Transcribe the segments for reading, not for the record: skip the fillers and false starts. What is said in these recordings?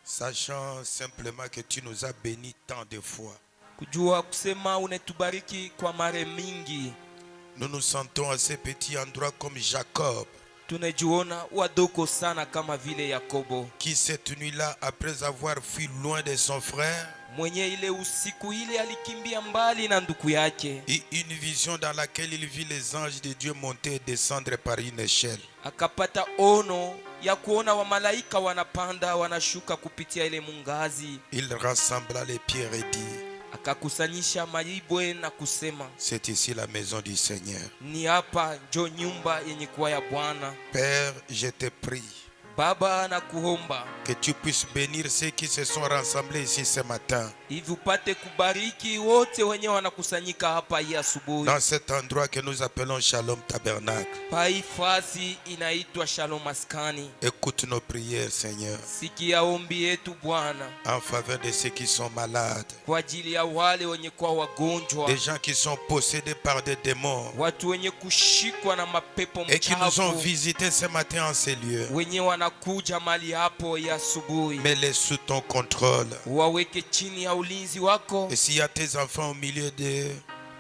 Sachant simplement que tu nous as bénis tant de fois. Kujua kusema unetubariki kwa mara mingi. Nous nous sentons à ces petits endroits comme Jacob, Tunajiona wadogo sana kama vile Yakobo, qui cette nuit-là, après avoir fui loin de son frère, mwenye ile usiku ile alikimbia mbali na ndugu yake, et une vision dans laquelle il vit les anges de Dieu monter et descendre par une échelle. akapata ono ya kuona wa malaika wanapanda wanashuka kupitia ile mungazi. Il rassembla les pierres et dit, Akakusanyisha maibwe na kusema, c'est ici la maison du Seigneur. ni hapa njo nyumba yenye kuwa ya Bwana. Père, je te prie Baba, na kuomba que tu puisses bénir ceux qui se sont rassemblés ici ce matin, hivi upate kubariki wote wenye wanakusanyika hapa hii asubuhi dans cet endroit que nous appelons Shalom Tabernacle. pa hii fasi inaitwa Shalom Maskani. Écoute nos prières, Seigneur, Sikia ombi yetu Bwana, en faveur de ceux qui sont malades, kwa ajili ya wale wenye kuwa wagonjwa, des gens qui sont possédés par des démons watu wenye kushikwa na mapepo et qui nous ont mchafu, visités ce matin en ces lieux. wenye wanakuja mali hapo ya asubuhi. Mets-les sous ton contrôle. Waweke chini ya ulinzi wako. Et s'il y a tes enfants au milieu d'eux,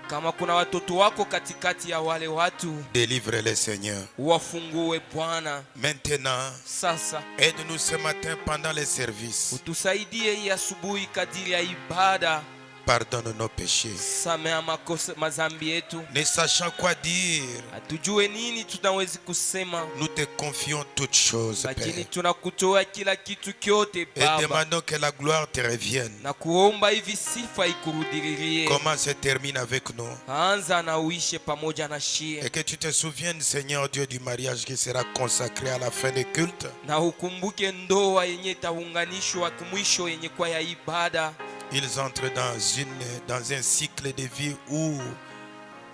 Kama kuna watoto wako katikati ya wale watu, délivre-les, Seigneur. wafungue Bwana. Maintenant, Sasa aide-nous ce matin pendant les services. utusaidie hii asubuhi kadiri ya ibada. Pardonne nos péchés. Samea mazambi yetu. Ne sachant quoi dire, Hatujue nini tunawezi kusema, nous te confions toutes choses, lakini Père. tunakutoa kila kitu kyote Et Baba, demandons que la gloire te revienne. na kuomba hivi sifa ikurudiririe. Comment se termine avec nous. Anza na uishe pamoja na shie, Et que tu te souviennes, Seigneur Dieu, du mariage qui sera consacré à la fin des cultes. na ukumbuke ndoa yenye itaunganishwa kumwisho yenye kwa ya ibada. Ils entrent dans un cycle de vie où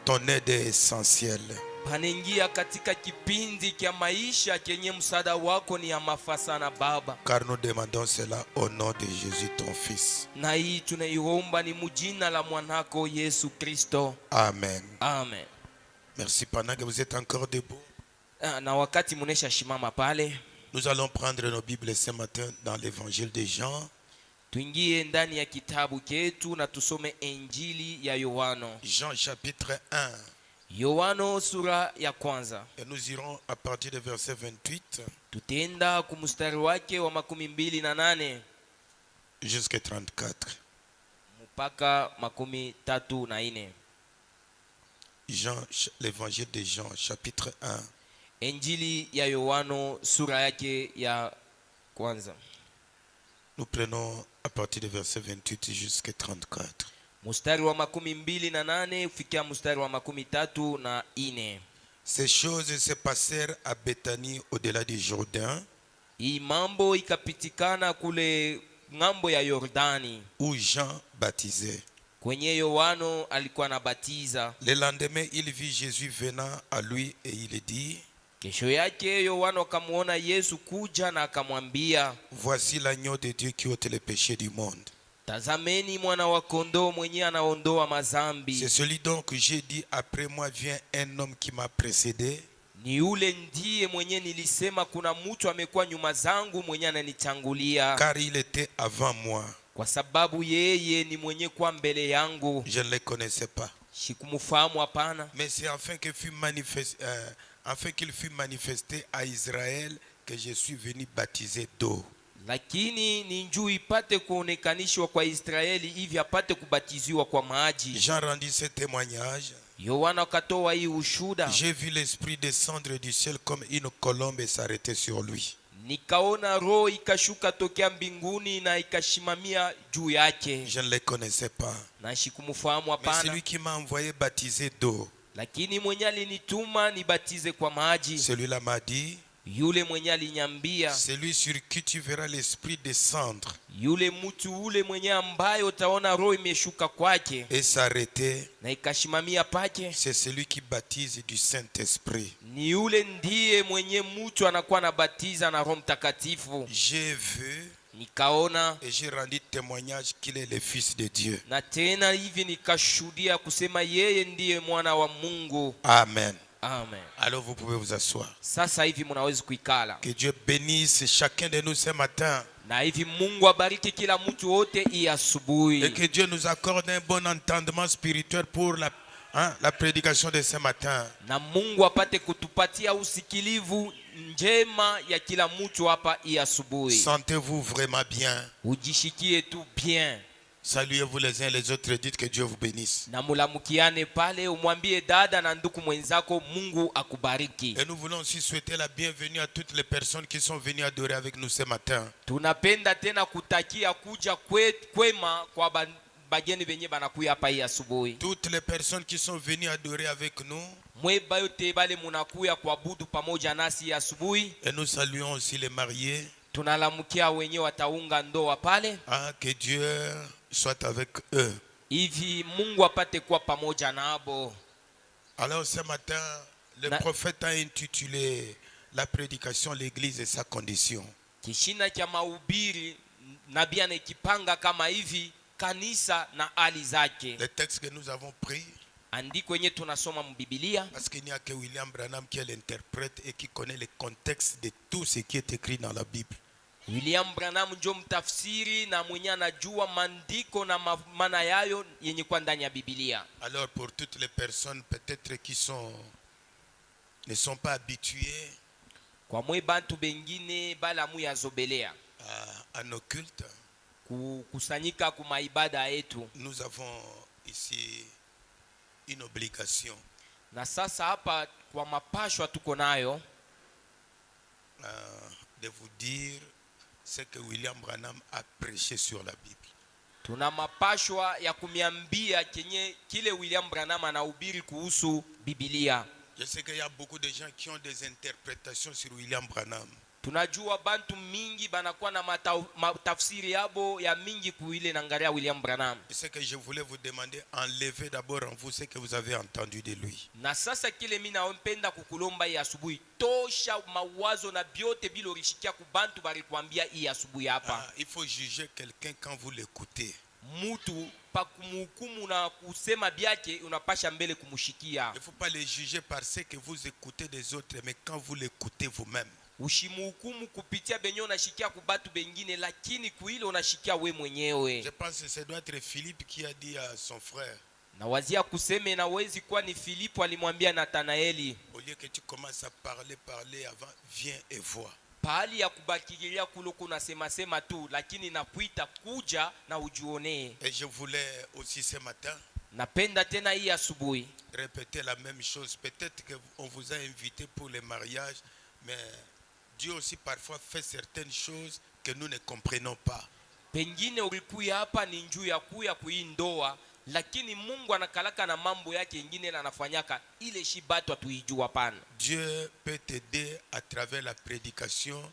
ton aide est essentielle. Panaingia katika kipindi kya maisha kenye msaada wako ni ya mafaa sana Baba, Car nous demandons cela au nom de Jésus, ton Fils. na hii tunaiomba ni mujina la mwanako Yesu Kristo, Amen. amen. Merci. Pendant que vous êtes encore debout, Na wakati munesha shimama pale, nous allons prendre nos Bibles ce matin dans l'évangile de Jean. tuingie ndani ya kitabu chetu na tusome Injili ya Yohano. Jean chapitre 1. Yohano sura ya kwanza. Et nous irons à partir du verset 28 Tutenda kumustari wake wa 28 jusqu'à 34. mpaka 34. Jean, l'évangile de Jean chapitre 1. Injili ya Yohano sura yake ya kwanza. Nous prenons à partir du verset 28 jusqu'à 34. Mustari wa 28 ufikia mustari wa 34. Ces choses se passèrent à Béthanie au-delà du Jourdain, Hii mambo ikapitikana kule ngambo ya Yordani, où Jean baptisait. kwenye Yohano alikuwa anabatiza. Le lendemain, il vit Jésus venant à lui et il dit, Kesho yake Yohano akamuona Yesu kuja na akamwambia, voici l'agneau de Dieu qui ôte les péchés du monde. tazameni mwana wa kondoo mwenye anaondoa C'est mazambi. celui donc que j'ai dit, après moi vient un homme qui m'a précédé, Ni yule ndiye mwenye nilisema kuna mtu amekuwa nyuma zangu mwenye ananitangulia, car il était avant moi. kwa sababu yeye ni mwenye kwa mbele yangu. Je ne le connaissais pas. Sikumfahamu, hapana, Mais c'est afin qu'il fût manifesté à Israël que je suis venu baptiser d'eau. lakini ni njuu ipate kuonekanishwa kwa Israeli hivi apate kubatiziwa kwa maji. Jean rendit ce témoignage. Yohana akatoa hii ushuda. J'ai vu l'Esprit descendre du ciel comme une colombe et s'arrêter sur lui. Nikaona roho ikashuka tokea mbinguni na ikashimamia juu yake. Je ne le connaissais pas. Na sikumfahamu, Mais c'est hapana, lui qui m'a envoyé baptiser d'eau. lakini mwenye alinituma nibatize kwa maji. Celui-là m'a dit, Yule mwenye alinyambia, celui sur qui tu verras l'Esprit descendre yule mtu ule mwenye ambaye utaona roho imeshuka kwake et s'arrêter, na ikashimamia pake, c'est celui qui baptise du Saint-Esprit. ni yule ndiye mwenye mtu anakuwa anabatiza na Roho Mtakatifu. J'ai vu Nikaona et j'ai rendu témoignage qu'il est le Fils de Dieu. na tena hivi nikashuhudia kusema yeye ndiye mwana wa Mungu. Amen. Amen. Alors vous pouvez vous asseoir. Sasa hivi mnaweza kuikala. Que Dieu bénisse chacun de nous ce matin. Na hivi Mungu abariki kila mtu wote hii asubuhi. Et que Dieu nous accorde un bon entendement spirituel pour la prédication de ce matin. Na Mungu apate kutupatia usikilivu njema ya kila mtu hapa hii asubuhi. Sentez-vous vraiment bien. Ujishikie tu bien. Saluez-vous les uns les autres et dites que Dieu vous bénisse. Na mulamukiane pale, umwambie dada na ndugu mwenzako Mungu akubariki. Et nous voulons aussi souhaiter la bienvenue à toutes les personnes qui sont venues adorer avec nous ce matin. Tunapenda tena kutakia kuja kwema kwa bageni benye banakuya hapa hii asubuhi. Toutes les personnes qui sont venues adorer avec nous. Mweba yote bale munakuya kuabudu pamoja nasi asubuhi. Et nous saluons aussi les mariés. Tunalamukia wenye wataunga ndoa pale. Que Dieu soit avec eux. Hivi Mungu apate kuwa pamoja nabo. Alors ce matin, le prophète a intitulé la prédication, l'église et sa condition. Kishina cha mahubiri nabii anakipanga kama hivi, kanisa na hali zake. Le texte que nous avons pris, andiko yenye tunasoma mBiblia, parce qu'il n'y a que William Branham qui est l'interprète et qui connaît le contexte de tout ce qui est écrit dans la Bible. William Branham ndio mtafsiri na mwenye anajua maandiko na maana yayo yenye kwa ndani ya Biblia. Alors pour toutes les personnes peut-être qui ne sont pas habituées kwa mwe bantu bengine bala mu yazobelea à nos cultes, kusanyika kuma ibada yetu, nous avons ici une obligation. Na sasa hapa kwa mapashwa tuko nayo de vous dire ce que William Branham a prêché sur la Bible. Tuna mapashwa ya kumiambia kile William Branham anahubiri kuhusu Biblia. Je sais qu'il y a beaucoup de gens qui ont des interprétations sur William Branham. Tunajua bantu mingi banakuwa na matafsiri yabo ya mingi kuile na ngaria William Branham. C'est ce que je voulais vous demander, enlevez d'abord en vous ce que vous avez entendu de lui. Na sasa kile mimi naompenda kukulomba hii asubuhi, tosha mawazo na biote bilo rishikia kubantu balikwambia hii asubuhi hapa. Il faut juger quelqu'un quand vous l'écoutez. Mutu pa kumhukumu na kusema byake unapasha mbele kumushikia. Il faut pas les juger par ce que vous écoutez des autres, mais quand vous l'écoutez vous-même. Ushimuhukumu kupitia benyo unashikia kubatu bengine, lakini kuile unashikia we mwenyewe. Je pense que ça doit être Philippe qui a dit à son frère. Na wazia kuseme na wezi kuwa ni Filipo alimwambia Nathanaeli, au lieu que tu commences à parler avant, viens et vois. Pahali ya kubakilia kulo kuna sema tu, lakini nakuita kuja na ujione. Et je voulais aussi ce matin napenda tena hii asubuhi répéter la même chose. Peut-être qu'on vous a invité pour les mariages, mais Dieu aussi parfois fait certaines choses que nous ne comprenons pas. Pengine ulikuya hapa ni njuu ya kuya kuindoa, lakini Mungu anakalaka na mambo yake ingine na anafanyaka ile shibatu atuijua pana. Dieu peut t'aider à travers la prédication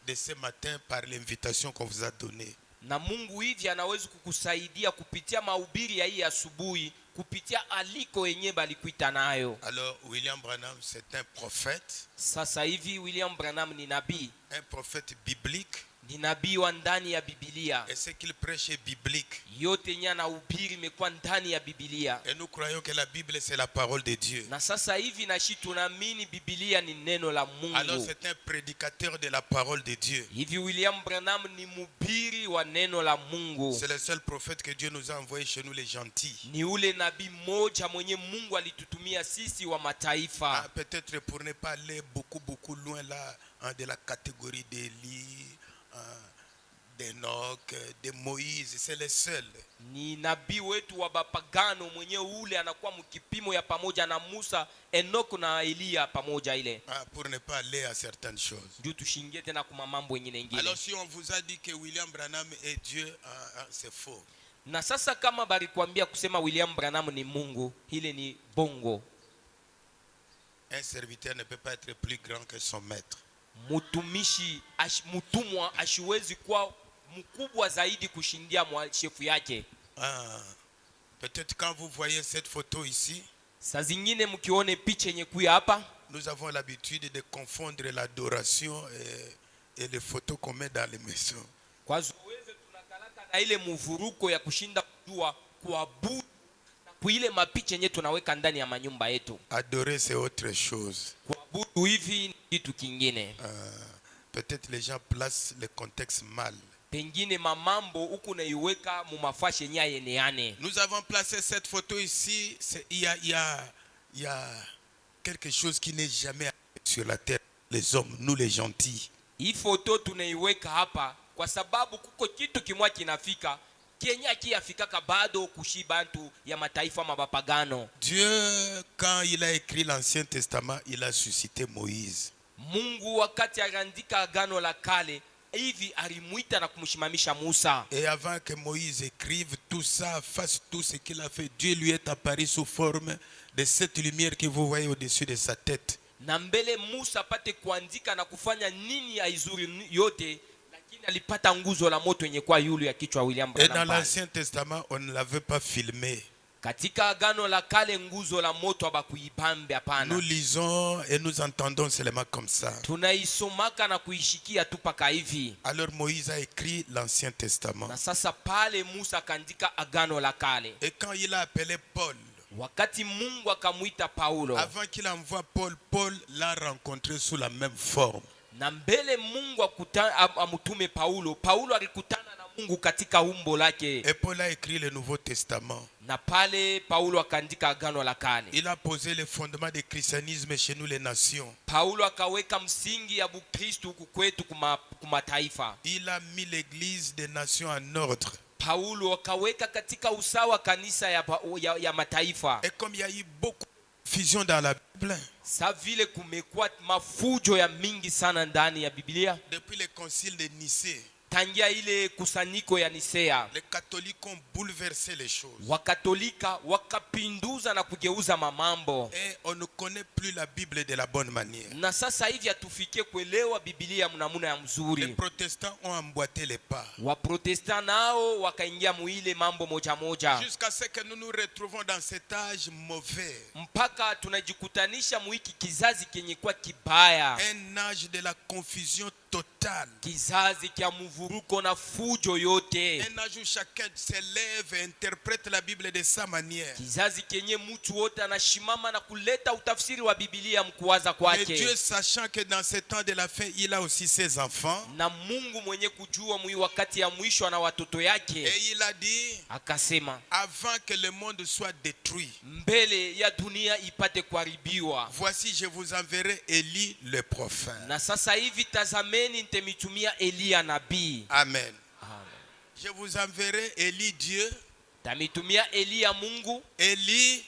de ce matin par l'invitation qu'on vous a donnée. Na Mungu hivi anaweza kukusaidia kupitia mahubiri ya hii asubuhi, kupitia aliko yenye balikuita nayo. Alors William Branham c'est un prophète. Sasa hivi William Branham ni nabii. Un prophète biblique. Ni nabii wa ndani ya Biblia. Et ce qu'il prêche est biblique. Yote yenye anahubiri imekuwa ndani ya Biblia. Et nous croyons que la Bible c'est la parole de Dieu. Na sasa hivi nashi tunaamini Biblia ni neno la Mungu. Alors c'est un prédicateur de la parole de Dieu. Hivi William Branham ni mhubiri wa neno la Mungu. C'est le seul prophète que Dieu nous a envoyé chez nous les gentils. Ni ule nabii mmoja mwenye Mungu alitutumia sisi wa mataifa. Peut-être pour ne pas aller beaucoup loin là de la catégorie d'Élie, d'Enoch, de Moïse, c'est le seul. Ni nabii wetu wa bapagano mwenye ule anakuwa mkipimo ya pamoja na Musa, Enoch na Elia pamoja ile. Pour ne pas aller à certaines choses. Ndio tushingie tena kuma mambo mengine. Alors si on vous a dit que William Branham est Dieu, c'est faux. Na sasa kama balikwambia kusema William Branham ni Mungu, ile ni bongo. Un serviteur ne peut pas être plus grand que son maître. Mutumishi mutumwa ashiwezi kuwa mkubwa zaidi kushindia shefu yake. Peut-être quand vous voyez cette photo ici, saa zingine mkione picha yenye kuya hapa, nous avons l'habitude de confondre l'adoration et les photos qu'on met dans les maisons. Kwa zoezi tunakalaka na ile mvuruko ya kushinda kujua kuabudu na kuile mapicha yenye tunaweka ndani ya manyumba yetu. Adorer c'est autre chose. Kuabudu hivi ni kitu kingine. peut-être les gens placent le contexte mal. pengine mamambo huku naiweka mumafashe nya yeneane. Nous avons placé cette photo ici. Il y a quelque chose qui n'est jamais arrivé sur la terre. Les hommes, nous les gentils. Hii foto tunaiweka hapa kwa sababu kuko kitu kimwa kinafika Kenya kiafikaka bado kushibantu ya mataifa mabapagano. Dieu, quand il a écrit l'Ancien Testament, il a suscité Moïse. Mungu wakati aliandika agano la kale hivi alimuita na kumshimamisha Musa. Et avant que Moïse écrive tout ça, fasse tout ce qu'il a fait, Dieu lui est apparu sous forme de cette lumière que vous voyez au-dessus de sa tête. Na mbele Musa pate kuandika na kufanya nini aizuri yote, lakini alipata nguzo la moto yenye kwa yulu ya kichwa William Branham. Et dans l'Ancien Testament, on ne l'avait pas filmé. Katika agano la kale nguzo la moto abakuibambe hapana. Nous lisons et nous entendons seulement comme ça. Tunaisomaka na kuishikia tu paka hivi. Alors Moïse a écrit l'Ancien Testament. Na sasa pale Musa kaandika agano la kale. Et quand il a appelé Paul, wakati Mungu akamuita Paulo, avant qu'il envoie Paul, Paul l'a rencontré sous la même forme. Na mbele Mungu amutume Paulo, Paulo alikutana na Mungu katika umbo lake. Et Paul a écrit le Nouveau Testament. Na pale Paulo akaandika agano la kale. Il a posé les fondements du christianisme chez nous les nations. Paulo akaweka msingi ya Bukristo huku kwetu kumataifa. Il a mis l'église des nations en ordre. Paulo akaweka katika usawa kanisa ya mataifa. Et comme il y a eu beaucoup de confusion dans la Bible, sa vile kumekuwa mafujo ya mingi sana ndani ya Biblia, depuis le concile de Nicée, tangia ile kusanyiko ya Nisea, les catholiques ont bouleversé les choses. Wakatolika wakapinduza na kugeuza mamambo. Et on ne connaît plus la Bible de la bonne manière. Na sasa hivi atufikie kuelewa Biblia mnamuna ya mzuri. Les protestants ont emboîté les pas. Waprotestant nao wakaingia muile mambo moja moja. Jusqu'à ce que nous nous retrouvons dans cet âge mauvais. Mpaka tunajikutanisha muiki kizazi kenye kwa kibaya. Un âge de la confusion totale. Kizazi kia muvuruko na fujo yote. Un âge où chacun se lève et interprète la Bible de sa manière. Kizazi kenye mtu wote anashimama na kuleta utafsiri wa Biblia mkuwaza kwake. Mais Dieu, sachant que dans ce temps de la fin, il a aussi ses enfants. Na Mungu mwenye kujua mwi wakati ya mwisho na watoto yake. Et il a dit, akasema, avant que le monde soit détruit, mbele ya dunia ipate kuharibiwa, voici je vous enverrai Élie le prophète. Na sasa hivi tazameni nitamitumia Elia nabii. Amen. Amen. Je vous enverrai Élie Dieu. Tamitumia Elia Mungu. Élie.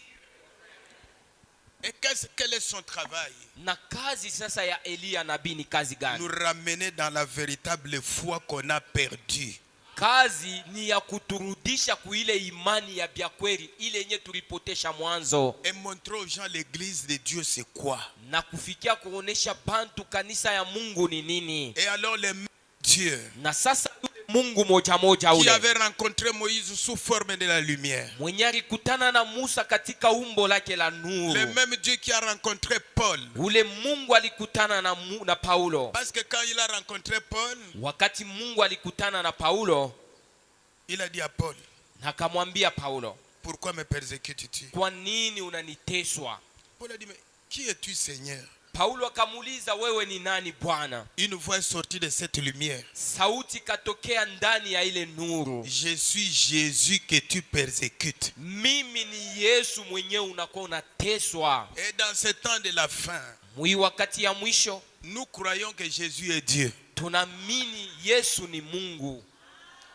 Et quel est son travail? Na kazi sasa ya Elia nabii ni kazi gani? Nous ramener dans la véritable foi qu'on a perdue. Kazi ni ya kuturudisha kuile imani ya byakweli ile yenye tulipotesha mwanzo. Et montrer aux gens l'église de Dieu c'est quoi? Na kufikia kuonesha bantu kanisa ya Mungu ni nini. Et alors le Dieu na sasa Mungu moja moja ule qui avait rencontré Moïse sous forme de la lumière, mwenye alikutana na Musa katika umbo lake la nuru, le même Dieu qui a rencontré Paul, ule Mungu alikutana na Paulo. Parce que quand il a rencontré Paul, wakati Mungu alikutana na Paulo, il a dit à Paul, akamwambia Paulo, pourquoi me persécutes-tu? kwa nini unaniteswa? Paul a dit, mais qui es-tu, Seigneur? Paulo akamuuliza, wewe ni nani Bwana? Une voix est sortie de cette lumière. Sauti katokea ndani ya ile nuru, je suis Jésus que tu persécutes. mimi ni Yesu mwenyewe unakuwa unateswa. Et dans ce temps de la fin, mwi wakati ya mwisho, nous croyons que Jésus est Dieu. tunaamini Yesu ni Mungu.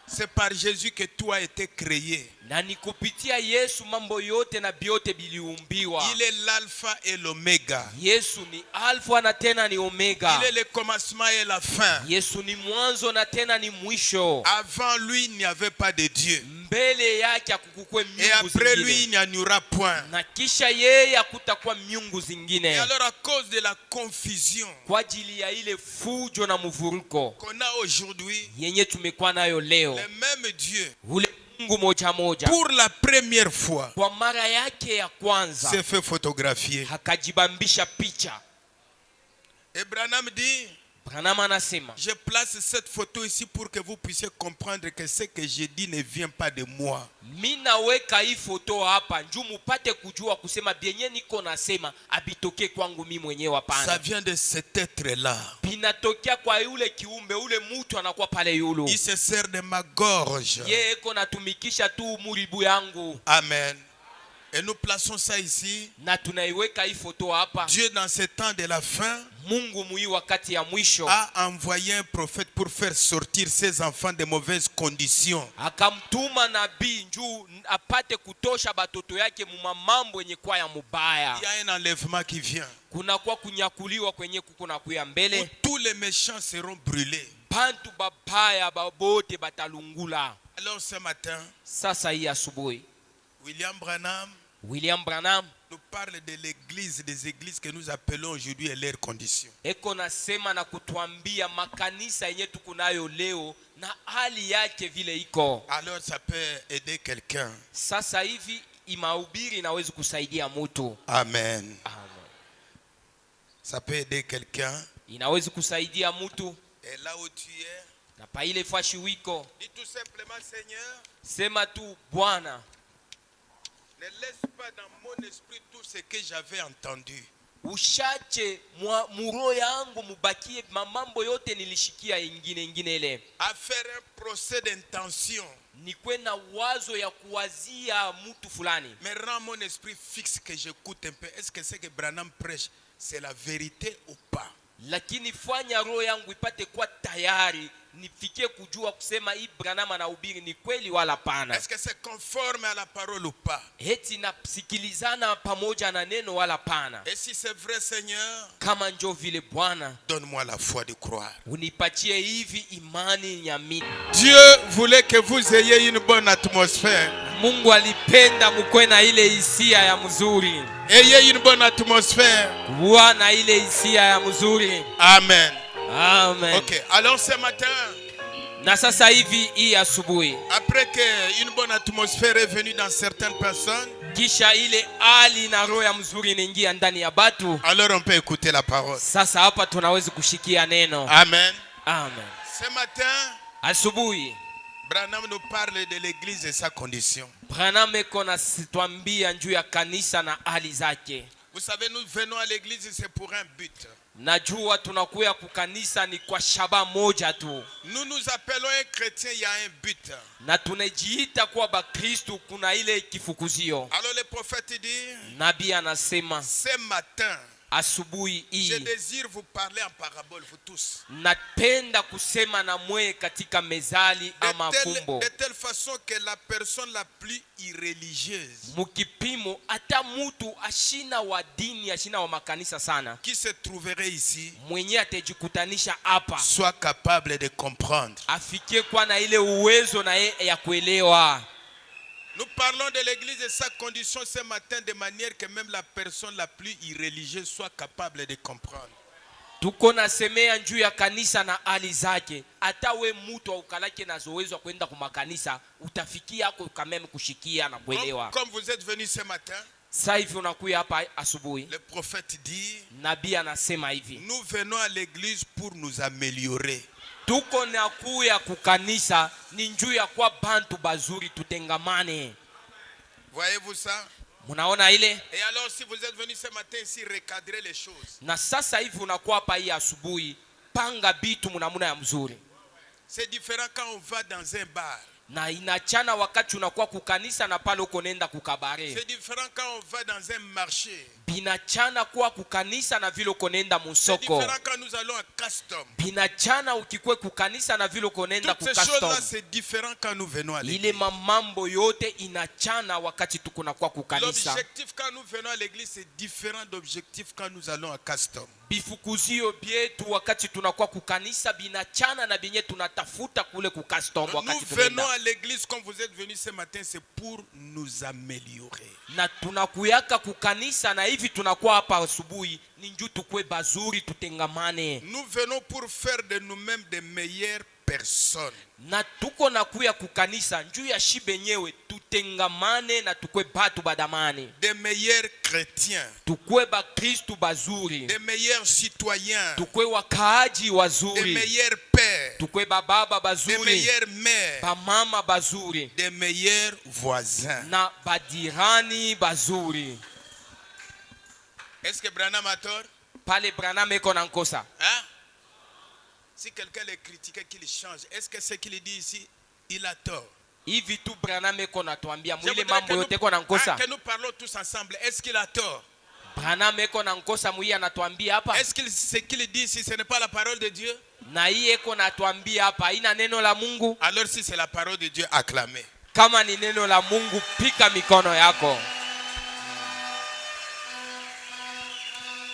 C'est par Jésus que tout a été créé. Na ni kupitia Yesu mambo yote na biote biliumbiwa. Il est l'alpha et l'oméga. Yesu ni alfa na tena ni omega. Il est le commencement et la fin. Yesu ni mwanzo na tena ni mwisho. Avant lui, il n'y avait pas de Dieu. Mbele yake hakukukwe miungu et après zingine. lui, il n'y en aura point. Na kisha yeye hakutakuwa miungu zingine. Et alors à cause de la confusion kwa ajili ya ile fujo na mvuruko qu'on a aujourd'hui, yenye tumekuwa nayo leo, le même Dieu, ule Mungu moja moja, pour la première fois, kwa mara yake ya kwanza s'est fait photographier. hakajibambisha picha. Et Branham dit, Branham anasema, Je place cette photo ici pour que vous puissiez comprendre que ce que je dis ne vient pas de moi. minaweka hii foto hapa njoo mupate kujua kusema bienye niko nasema abitoke kwangu mimi mwenyewe Ça hapana. vient de cet être-là. Binatokea kwa yule kiumbe, ule mtu anakuwa pale yulu. Il se sert de ma gorge. Yeye eko natumikisha tu muribu yangu. Amen. Et nous plaçons ça ici. Na tunaiweka hii foto hapa. Dieu dans ce temps de la fin Mungu mui wakati ya mwisho a envoyé un prophète pour faire sortir ses enfants de mauvaises conditions. akamtuma nabii njuu apate kutosha batoto yake mamambo yenye kwa ya mubaya. Il y a un enlèvement qui vient. Kuna kwa kunyakuliwa kwenye kuna kuya mbele. Où tous les méchants seront brûlés. Bantu babaya babote batalungula. Alors ce matin, Sasa hii asubuhi William Branham nous parle de l'église, des églises que nous appelons aujourd'hui et leurs conditions. eko nasema na kutuambia makanisa yenye tukunayo leo na hali yake vile iko. Alors ça peut aider quelqu'un. Sasa hivi imahubiri inaweza kusaidia mtu. Amen. Amen. Ça peut aider quelqu'un. Inaweza kusaidia mtu. Et là où tu es, Na pa ile fashi wiko, dis tout simplement, Seigneur, sema tu Bwana, ne laisse pas dans mon esprit tout ce que j'avais entendu. ushache muro yangu mubakie mamambo yote nilishikia ingine ile. À faire un procès d'intention. Nikwe na wazo ya kuwazia mtu fulani. Mais rends mon esprit fixe que j'écoute un peu. Est-ce que ce que Branham prêche, c'est la vérité ou pas? Lakini fanya roho yangu ipate kwa tayari nifikie kujua kusema hii Branham anahubiri ni kweli wala pana. Est-ce que c'est conforme à la parole ou pas? Eti nasikilizana pamoja na neno wala pana. Et si c'est vrai, Seigneur, Kama njo vile Bwana, donne-moi la foi de croire. unipatie hivi imani ya mimi. Dieu voulait que vous ayez une bonne atmosphère. Mungu alipenda mkwe na ile hisia ya mzuri. Ayez une bonne atmosphère. Kuwa na ile hisia ya mzuri. Amen. Amen. Ok, alors ce matin, Na sasa hivi hii asubuhi, après qu'une bonne atmosphère est venue dans certaines personnes, kisha ile hali na roho ya mzuri inaingia ndani ya batu, alors on peut écouter la parole. sasa hapa tunaweza kushikia neno. Amen. Amen. Ce matin, Asubuhi Branham nous parle de l'église et sa condition. Branham eko nasitwambia juu ya kanisa na hali zake. Vous savez, nous venons à l'église, c'est pour un but. Najua tunakuya kukanisa ni kwa shaba moja tu. Nous nous appelons un chrétien, il y a un but. Na tunajiita kuwa bakristu kuna ile kifukuzio. Alors le prophète dit, Nabii anasema ce matin, asubuhi je hii désire vous parler en parabole, vous tous. napenda kusema na mwe katika mezali ama fumbo. De telle façon que la personne la plus irreligieuse Mukipimo hata mutu ashina wa dini ashina wa makanisa sana qui se trouverait ici mwenye atajikutanisha hapa soit capable de comprendre. afikie kwa na ile uwezo na ya kuelewa. Nous parlons de l'église et sa condition ce matin de manière que même la personne la plus irreligieuse soit capable de comprendre. Tuko nasemea juu ya kanisa na hali zake. Hata we mutu wa ukalake na zowezo kwenda kumakanisa utafikia ako kameme kushikia na kuelewa. Comme vous êtes venus ce matin, Sasa hivi unakuya hapa asubuhi, le prophète dit, nabii anasema hivi, nous venons à l'église pour nous améliorer. tuko na kuya kukanisa ni njuu ya kwa bantu bazuri tutengamane. Voyez-vous ça? Munaona ile? Et alors si vous êtes venus ce matin ici, recadrer les choses. Na sasa hivi unakuwa hapa hii asubuhi, panga bitu munamuna ya mzuri. C'est différent quand on va dans un bar. Na inachana wakati unakuwa kukanisa na pale uko nenda kukabare. C'est différent quand on va dans un marché. Binachana kuwa kukanisa na vile uko nenda C'est musoko. différent quand nous allons à custom. Binachana ukikwe kukanisa na vile uko nenda Toutes ces choses-là, kukastom. c'est différent quand nous venons à Ile l'église. mamambo yote inachana wakati tuko na kwa kukanisa. L'objectif quand nous venons à l'église, c'est différent d'objectif quand nous allons à custom. Bifukuzio bietu wakati tunakuwa kukanisa binachana na binye tunatafuta kule kukastom Nous wakati venons tunaenda. à l'église comme vous êtes venus ce matin, c'est pour nous améliorer. Na tunakuyaka kukanisa na hivi tunakuwa hapa asubuhi ni njuu tukwe bazuri tutengamane. Nous venons pour faire de nous-mêmes des meilleures personnes. personnes. na tuko na kuya kukanisa njuu ya shi benyewe tutengamane na tukwe batu badamani, Des meilleurs chrétiens. tukwe ba Kristu bazuri, Des meilleurs citoyens. tukwe wakaaji Des wazuri, meilleurs pères. tukwe bababa Des bazuri, meilleures mères. bamama bazuri, Des meilleurs voisins. na badirani bazuri. Est-ce que Branham a tort? Pale Branham eko na nkosa. Hein? Si quelqu'un les critiquait, qu'il change, est-ce que ce qu'il dit ici, il a tort? Hivi tu Branham eko na tuambia Je mwile voudrais mambo yote eko na hein, nkosa. que nous parlons tous ensemble. Est-ce qu'il a tort? Branham eko na nkosa mwi anatuambia hapa. Est-ce que ce qu'il dit ici, ce n'est pas la parole de Dieu? Na hii eko na tuambia hapa ina neno la Mungu. Alors si c'est la parole de Dieu, acclamez. Kama ni neno la Mungu pika mikono yako.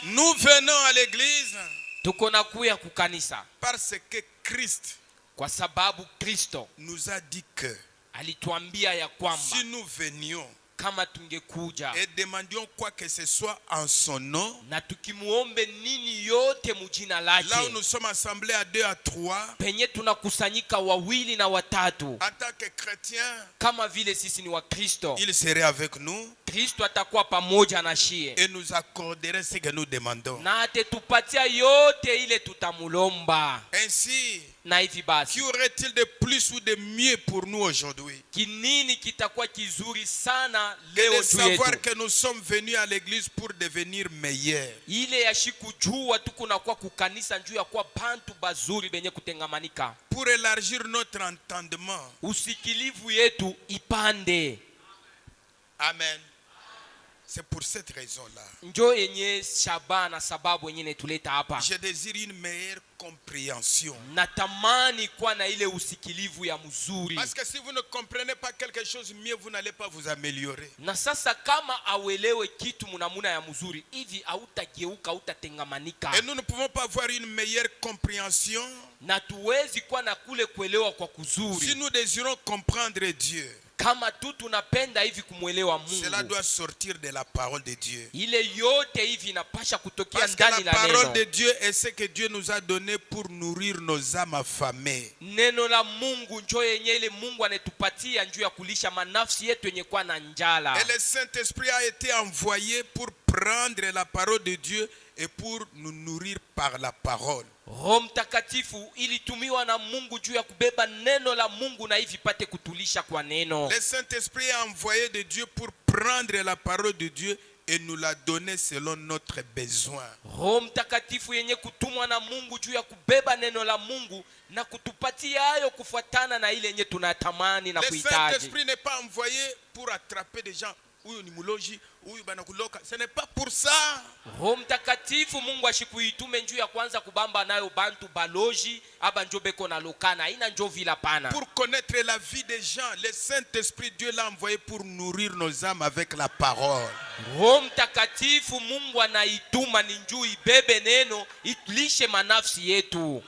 Nous venons à l'église Tuko na kuya kukanisa parce que Christ kwa sababu Kristo nous a dit que alituambia ya kwamba si nous venions kama tungekuja et demandions quoi que ce soit en son nom, na tukimuombe nini yote mujina là où lake, nous sommes assemblés à 2 à 3, penye tunakusanyika wawili na watatu, en tant que chrétiens, kama vile sisi ni wa Kristo, il serait avec nous Kristo atakuwa pamoja na shie et nous accorderait ce que nous demandons. na atetupatia yote ile tutamulomba. Ainsi, Na hivi basi qu'y aurait-il de plus ou de mieux pour nous aujourd'hui kinini kitakuwa kizuri sana que leo de juu savoir yetu, que nous sommes venus à l'église pour devenir meilleurs? ile ya shikujua tuko na kwa kukanisa njuu ya kuwa bantu bazuri benye kutengamanika, Pour élargir notre entendement. usikilivu yetu ipande. Amen. C'est pour cette raison-là. Njo yenye shaba na sababu yenye netuleta hapa. Je désire une meilleure compréhension. Natamani kuwa na ile usikilivu ya mzuri. Parce que si vous ne comprenez pas quelque chose mieux, vous n'allez pas vous améliorer. Na sasa kama awelewe kitu munamuna ya mzuri hivi hautageuka, hautatengamanika. Et nous ne pouvons pas avoir une meilleure compréhension Na tuwezi kuwa na kule kuelewa kwa kuzuri si nous désirons comprendre Dieu. kama tu tunapenda hivi kumwelewa Cela Mungu. doit sortir de la parole de Dieu. Ile yote hivi inapasha kutokea Parce que ndani la la parole neno. de Dieu est ce que Dieu nous a donné pour nourrir nos âmes affamées. Neno la Mungu njo yenye ile Mungu anetupatia njuu ya kulisha manafsi yetu yenye kwa na njala. Et le Saint-Esprit a été envoyé pour prendre la parole de Dieu et pour nous nourrir par la parole. Roho Mtakatifu ilitumiwa na Mungu juu ya kubeba neno la Mungu na hivi pate kutulisha kwa neno. Le Saint-Esprit est envoyé de Dieu pour prendre la parole de Dieu et nous la donner selon notre besoin. Roho Mtakatifu yenye kutumwa na Mungu juu ya kubeba neno la Mungu na kutupatia hayo kufuatana na ile yenye tunatamani na Le kuhitaji. Saint-Esprit n'est pas envoyé pour attraper des gens. Huyu ni muloji, huyu banakuloka. Ce n'est pas pour ça. Roho Mtakatifu Mungu ashikuitume njuu ya kwanza kubamba nayo bantu baloji aba njo beko na lokana ina njo vila pana. Pour connaître la vie des gens, le Saint-Esprit, Dieu l'a envoyé pour nourrir nos âmes avec la parole. Roho Mtakatifu Mungu anaituma ni njuu ibebe neno itulishe manafsi yetu.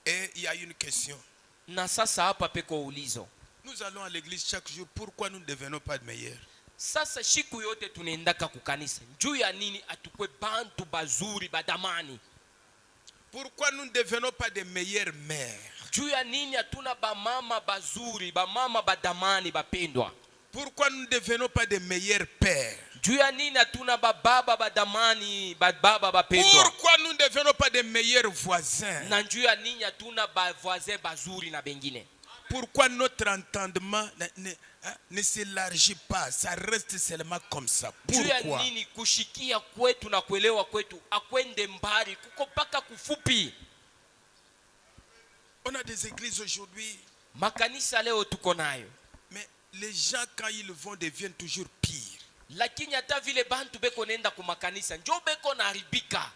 Et il y a une question. Na sasa hapa peko ulizo. Nous allons à l'église chaque jour. Pourquoi nous ne devenons pas de meilleurs? Sasa shiku yote tunaendaka kukanisa njuu ya nini atukwe bantu bazuri badamani? Pourquoi nous ne devenons pas de meilleures mères? Juu ya nini hatuna bamama bazuri, bamama badamani bapendwa? Pourquoi nous ne devenons pas de meilleurs pères? Juu ya nini hatuna bababa badamani, bababa bapendwa? Pourquoi nous ne devenons pas de meilleurs voisins? Na juu ya nini hatuna bavoisin bazuri na bengine? Pourquoi notre entendement ne s'élargit pas? Ça reste seulement comme ça. Juu ya Pourquoi? nini kushikia kwetu na kuelewa kwetu akwende mbali kuko paka kufupi? On a des églises aujourd'hui, Makanisa leo tuko nayo, mais les gens quand ils vont deviennent toujours pires. lakini hata vile bantu beko nenda kumakanisa njo beko naharibika.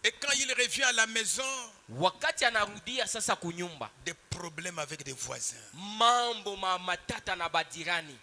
Et quand il revient à la maison, Wakati anarudia sasa kunyumba, des problèmes avec des voisins. mambo matata na badirani.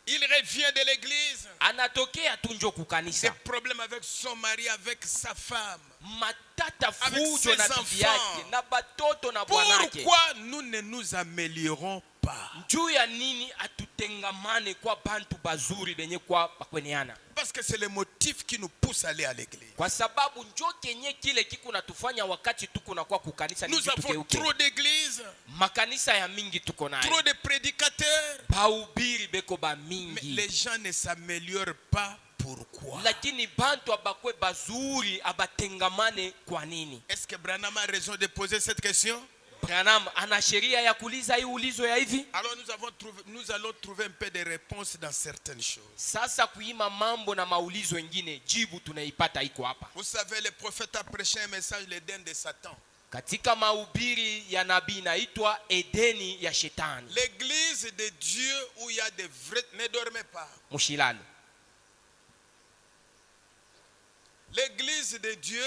Il revient de l'église, Anatokea tu njo des kukanisa, problèmes avec son mari, avec sa femme. matata avec fujo na ses bibi yake enfants. na batoto na bwanake. Pourquoi nous ne nous améliorons pas? Juu ya nini atutengamane kwa bantu bazuri benye kwa bakweneana? Parce que c'est le motif qui nous pousse à aller à l'église. Kwa sababu njo kenye kile kiku natufanya wakati tuko na kwa kukanisa ni Nous avons tukeuke. trop d'églises, Makanisa ya mingi tuko nayo. trop de prédicateurs. Bahubiri beko ba Mais mingi. les gens ne s'améliorent pas. Pourquoi? Lakini bantu abakwe bazuri abatengamane kwa nini? Est-ce que Branham a raison de poser cette question? Branham ana sheria ya kuuliza hii ulizo ya hivi? Alors nous allons trouver un peu de réponses dans certaines choses. Sasa kuima mambo na maulizo wengine, jibu tunaipata iko hapa. Vous savez, le prophète a prêché un message, l'Éden de Satan. Katika mahubiri ya nabii inaitwa Edeni ya Shetani. L'église de Dieu où il y a des vrais, ne dormez pas. Mushilalo. L'église de Dieu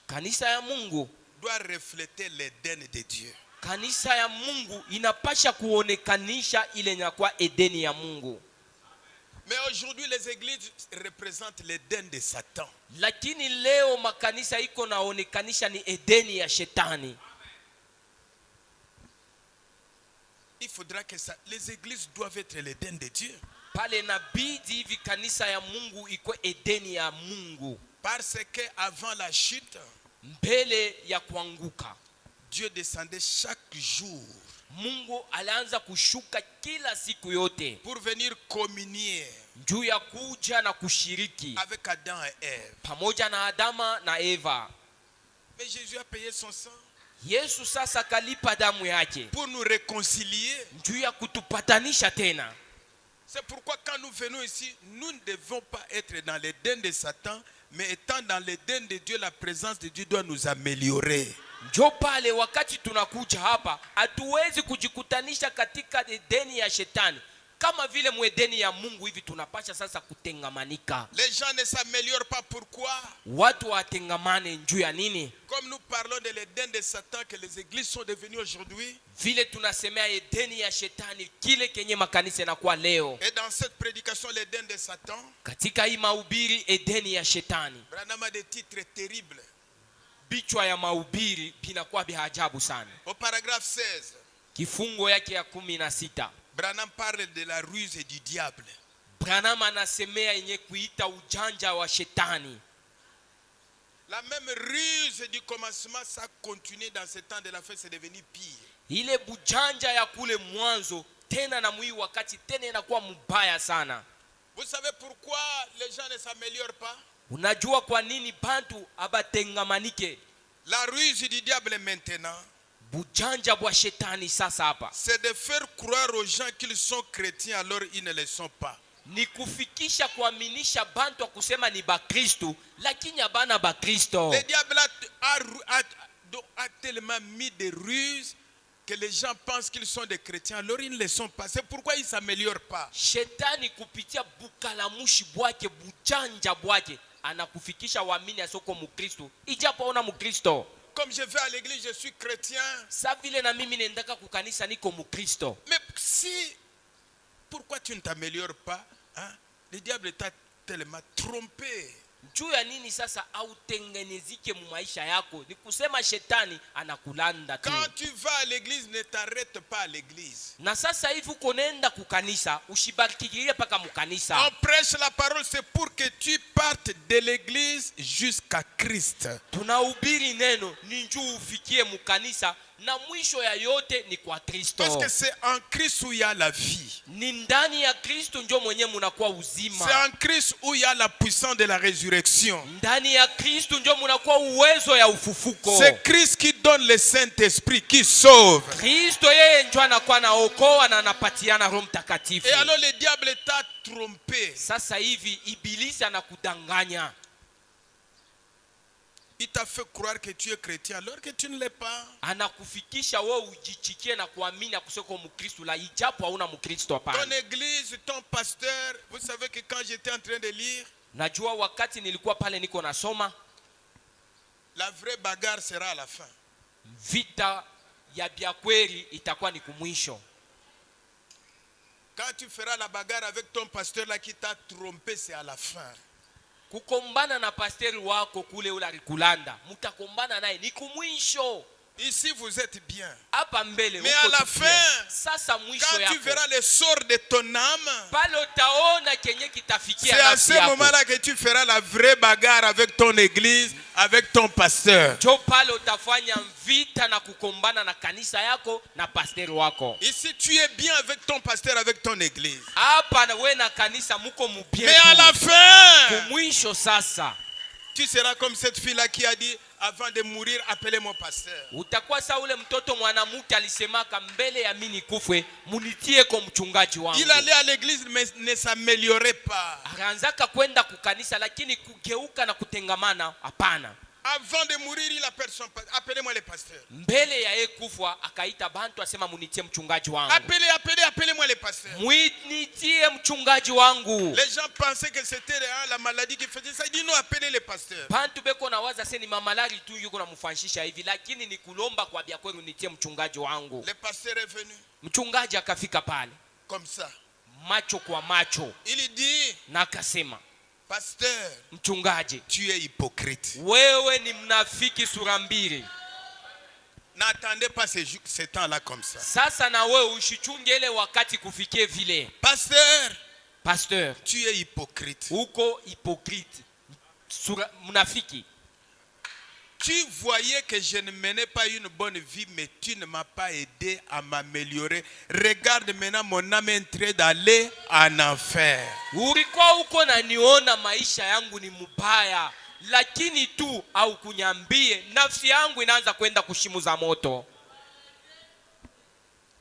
Kanisa ya Mungu, doit refléter l'Éden de Dieu. kanisa ya Mungu inapasha kuonekanisha ile nyakwa Edeni ya Mungu. Mais aujourd'hui les églises représentent l'Éden de Satan. Lakini leo makanisa iko naonekanisha ni Edeni ya Shetani. Il faudra que les églises doivent être l'Éden de Dieu. Pale nabidi hivi kanisa ya Mungu iko Edeni ya Mungu. Parce que avant la chute, Mbele ya kuanguka, Dieu descendait chaque jour Mungu alianza kushuka kila siku yote pour venir communier juu ya kuja na kushiriki avec Adam et Ève. pamoja na Adama na Eva. Mais Jésus a payé son sang Yesu sasa kalipa damu yake pour nous réconcilier. juu ya kutupatanisha tena. C'est pourquoi quand nous venons ici, nous ne devons pas être dans l'Éden de Satan, mais étant dans l'Éden de Dieu, la présence de Dieu doit nous améliorer. Njo pale wakati tunakuja hapa hatuwezi kujikutanisha katika Edeni ya Shetani. Kama vile mwedeni ya Mungu hivi tunapasha sasa kutengamanika. Les gens ne s'améliorent pas. Pourquoi? Watu watengamane njuu ya nini? Comme nous parlons de l'Éden de Satan que les églises sont devenues aujourd'hui. Vile tunasemea Edeni ya Shetani kile kenye makanisa yanakuwa leo. Et dans cette prédication, l'Éden de Satan, Katika hii mahubiri Edeni ya Shetani, Branham a des titres terribles. bichwa ya mahubiri binakuwa vya ajabu sana. Au paragraphe 16, Kifungo yake ya 16, Branham parle de la ruse du diable. Branham anasemea yenye kuita ujanja wa Shetani. La même ruse du commencement, ça continue dans ce temps de la fin, c'est devenu pire. Ile bujanja ya kule mwanzo tena na mwi wakati tena inakuwa mbaya sana. Vous savez pourquoi les gens ne s'améliorent pas? Unajua kwa nini bantu abatengamanike? La ruse du diable maintenant, Bujanja bwa Shetani sasa hapa c'est de faire croire aux gens qu'ils sont chrétiens alors ils ne le sont pas. ni kufikisha kuaminisha bantu wa kusema ni Bakristo lakini abana Bakristo. Le diable a tellement mis des ruses que les gens pensent qu'ils sont des chrétiens alors ils ne le sont pas. C'est pourquoi ils ne s'améliorent pas. Shetani kupitia bukalamushi bwake bujanja bwake anakufikisha waamini asoko Mukristo ijapo ona Mukristo. Comme je vais à l'église, je suis chrétien. Sa vile na mimi nendaka kukanisa niko Mukristo. Mais pourquoi tu ne t'améliores pas, hein? Le diable t'a tellement trompé. Juu ya nini sasa autengenezike mu maisha yako? Ni kusema Shetani anakulanda tu. Quand tu vas à l'église, ne t'arrête pas à l'église. Na sasa hivi uko nenda kukanisa, ushibakikirie paka mukanisa. On prêche la parole, c'est pour que tu partes de l'église jusqu'à Christ. Tunahubiri neno ni njoo ufikie mukanisa na mwisho ya yote ni kwa Kristo. Parce que c'est en Christ où il y a la vie. Ni ndani ya Kristo ndio mwenyewe mnakuwa uzima. C'est en Christ où il y a la puissance de la résurrection. Ndani ya Kristo ndio mnakuwa uwezo ya ufufuko. C'est Christ qui donne le Saint-Esprit, qui sauve. Kristo yeye ndio anakuwa naokoa na anapatiana Roho Mtakatifu. Et alors le diable t'a trompé. Sasa hivi ibilisi anakudanganya. Il t'a fait croire que tu es chrétien alors que tu ne l'es pas. Anakufikisha wewe ujichikie na kuamini akuseko Mkristo la ijapo hauna Mkristo hapana. Ton église, ton pasteur, vous savez que quand j'étais en train de lire, Najua wakati nilikuwa pale niko nasoma, la vraie bagarre sera à la fin. vita ya bya kweli itakuwa ni kumwisho. Quand tu feras la bagarre avec ton pasteur là qui t'a trompé, c'est à la fin. kukombana na pasteri wako kule ula rikulanda, mutakombana naye ni kumwisho. Ici vous êtes bien. Hapa mbele Mais à la fin, sasa mwisho quand yako, tu verras le sort de ton âme, pale utaona kenye kitafikia c'est à nafsi ce yako. moment-là que tu feras la vraie bagarre avec ton église, avec ton pasteur. Jo pale utafanya vita na kukombana na kanisa yako na pasteri wako. Ici tu es bien avec ton pasteur, avec ton église. Hapa na wewe na kanisa muko mubie. Mais à la fin, kumwisho sasa tu seras comme cette fille-là qui a dit, avant de mourir, appelez mon pasteur. utakuwa sa ule mtoto mwanamke alisemaka, mbele ya mimi nikufwe munitie kwa mchungaji wangu. Il allait à l'église mais ne s'améliorait pas. Akaanzaka kwenda kukanisa lakini kugeuka na kutengamana hapana. Avant de mourir, il appelle son pasteur. Appelez-moi le pasteur. Mbele ya yeye kufa akaita bantu asema munitie mchungaji wangu. Appelez-moi le pasteur. Munitie mchungaji wangu. Les gens pensaient que c'était la maladie qui faisait ça. Il dit non, appelez le pasteur. Bantu beko na waza seni mamalari tu yuko na mfanishisha hivi, lakini ni kulomba kwa bia kwenu nitie mchungaji wangu. Le pasteur est venu. Mchungaji akafika pale. Comme ça. Macho kwa macho. Il dit, na akasema, pasteur, mchungaji, tu es hypocrite. Wewe ni mnafiki sura mbili. N'attendez pas ce temps-là comme ça. Sasa na wewe ushichunge ile wakati kufikie vile. Pasteur, tu es hypocrite. Uko hypocrite. Sura mnafiki. Tu voyais que je ne menais pas une bonne vie, mais tu ne m'as pas aidé à m'améliorer. Regarde maintenant, mon âme est en train d'aller en enfer. Ulikuwa uko na niona maisha yangu ni mubaya, lakini tu au kunyambie nafsi yangu inaanza kwenda kushimu za moto.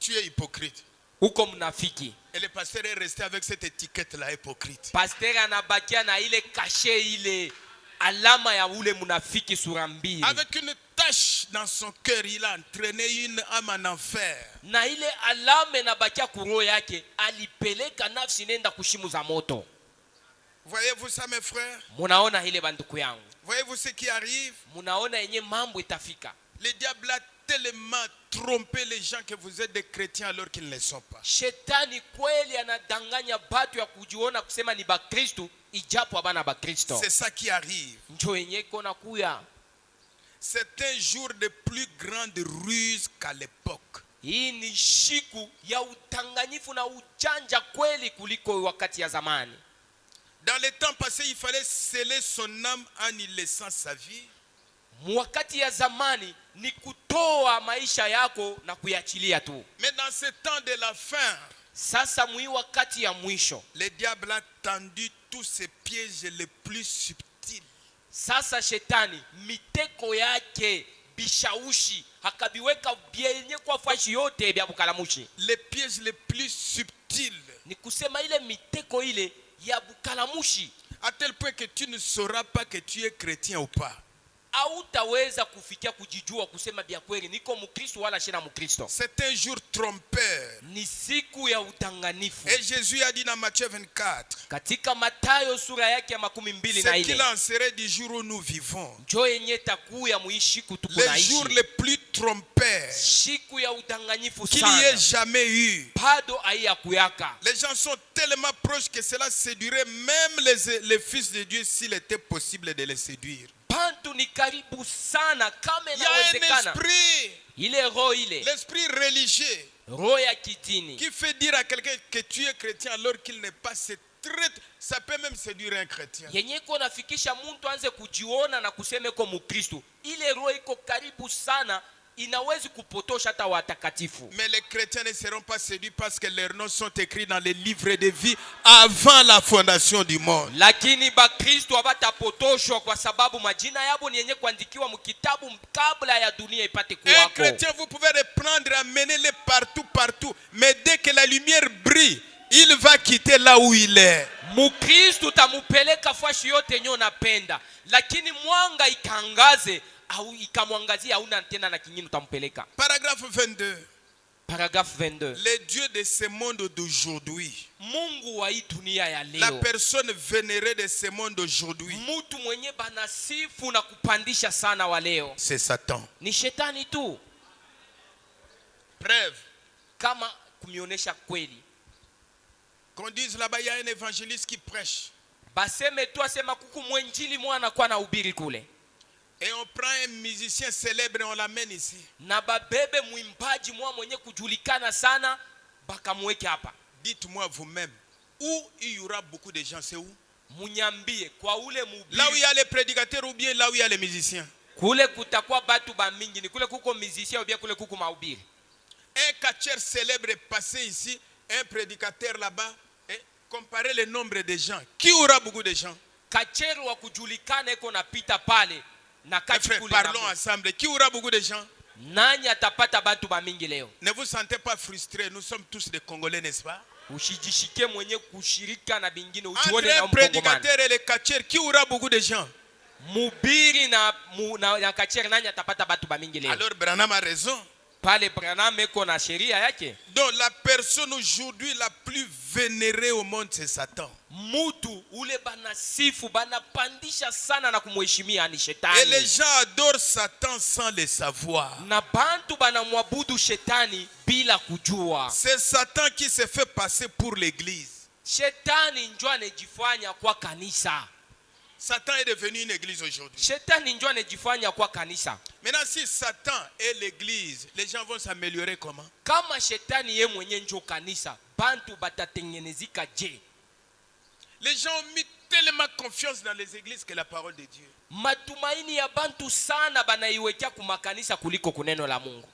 Tu es hypocrite. Uko mnafiki. Et le pasteur est resté avec cette étiquette-là, hypocrite. Pasteur anabakia na ile kashe ile alama ya ule munafiki sura mbili. Avec une tache dans son cœur, il a entraîné une âme en enfer. Na ile alama inabakia kuroho yake, alipeleka nafsi nenda kushimu za moto. Voyez-vous ça mes frères? Munaona ile banduku yangu? Voyez-vous ce qui arrive? Munaona yenye mambo itafika. Le diable a tellement trompé les gens que vous êtes des chrétiens alors qu'ils ne le sont pas. Shetani kweli anadanganya batu ya kujiona kusema ni bakristo ijapo abana bakristo. C'est ça qui arrive. Njo yenye kona kuya. C'est un jour de plus grande ruse qu'à l'époque. Hii ni shiku ya utanganyifu na ujanja kweli kuliko wakati ya zamani. Dans le temps passé, il fallait sceller son âme en y laissant sa vie. Wakati ya zamani ni kutoa maisha yako na kuyachilia tu. Mais dans ce temps de la fin, sasa mwi wakati ya mwisho, le diable a tendu tous ses pièges les plus subtils. Sasa shetani miteko yake bishaushi hakabiweka byenye kwa fashi yote bya bukalamushi. Les pièges les plus subtils. Ni kusema ile miteko ile ya bukalamushi. À tel point que tu ne sauras pas que tu es chrétien ou pas. Hautaweza kufikia kujijua kusema bia kweli niko mkristo wala shina mkristo. C'est un jour trompeur. Ni siku ya utanganifu. Et Jésus a dit dans Matthieu 24. Katika Mathayo sura yake ya 24 Ce qu'il en serait du jour où nous vivons. Njo yenye takuya muishiku tuko le naishi. jour le plus trompeur Siku ya udanganyifu qu'il sana. y ait jamais eu. Bado aiya kuyaka. Les gens sont tellement proches que cela séduirait même les fils de Dieu s'il était possible de les séduire. Bantu ni karibu sana kama Il y a un inawezekana. esprit, Ile roho ile, l'esprit religieux, roho ya kidini, qui fait dire à quelqu'un que tu es chrétien alors qu'il n'est pas. Ça peut même séduire un chrétien. yenye iko nafikisha muntu anze kujiona na kuseme ko mukristo. Ile roho iko karibu sana, inawezi kupotosha hata watakatifu. Mais les chrétiens ne seront pas séduits parce que leurs noms sont écrits dans les livres de vie avant la fondation du monde. Lakini bakristo abatapotoshwa kwa sababu majina yabo ni yenye kuandikiwa mkitabu kabla ya dunia ipate kuwako. Un chrétien, vous pouvez le prendre, amener-le partout. Mais dès que la lumière brille, il va quitter là où il est. Mukristo tamupeleka fashi yote nyo napenda. Lakini mwanga ikangaze au ikamwangazia hauna tena na kingine utampeleka. Paragraphe 22. Paragraphe 22. Le Dieu de ce monde d'aujourd'hui. Mungu wa hii dunia ya leo. La personne vénérée de ce monde d'aujourd'hui. Mtu mwenye banasifu na kupandisha sana wa leo. C'est Satan. Ni shetani tu. Preuve. Kama kumionesha kweli. Qu'on dise là-bas, il y a un évangéliste qui prêche. baseme tu asema kuku mwenjili mwana kwa na ubiri kule. Et on prend un musicien célèbre et on l'amène ici. Na babebe mwimbaji mwenye kujulikana sana bakamweke hapa. Dites-moi vous-même, où il y aura beaucoup de gens, c'est où? Munyambie kwa ule mubiri. Là où il y a les prédicateurs ou bien là où il y a les musiciens? Kule kutakuwa batu ba mingi, ni kule kuko musicien ou bien kule kuko mahubiri. Un catcheur célèbre est passé ici, un prédicateur là-bas, et comparez le nombre de gens. Qui aura beaucoup de gens? Kachero wa kujulikana iko napita pale na kachi kule. Parlons ensemble. Qui aura beaucoup de gens? Nani atapata batu ba mingi leo? Ne vous sentez pas frustrés, nous sommes tous des Congolais, n'est-ce pas? Ushijishike mwenye kushirika na bingine Entre ujione na un prédicateur et les catcheurs, qui aura beaucoup de gens? Mubiri na kachero nani atapata batu ba mingi leo? Alors Branham a raison. Pale Branham eko na sheria yake. Donc la personne aujourd'hui la plus vénérée au monde, c'est Satan. Mutu ule banasifu banapandisha sana na kumheshimia ni shetani. Et les gens adorent Satan sans le savoir. Na bantu banamwabudu shetani bila kujua. C'est Satan qui se fait passer pour l'église. Shetani njo anejifanya kwa kanisa. Satan est devenu une église aujourd'hui. Shetani njo anejifanya kwa kanisa. Maintenant, si Satan est l'église, les gens vont s'améliorer comment? Kama shetani ye mwenye njo kanisa, bantu batatengenezika je? Les gens ont mis tellement confiance dans les églises que la parole de Dieu. Matumaini ya bantu sana banaiwekea kumakanisa kuliko kuneno la Mungu.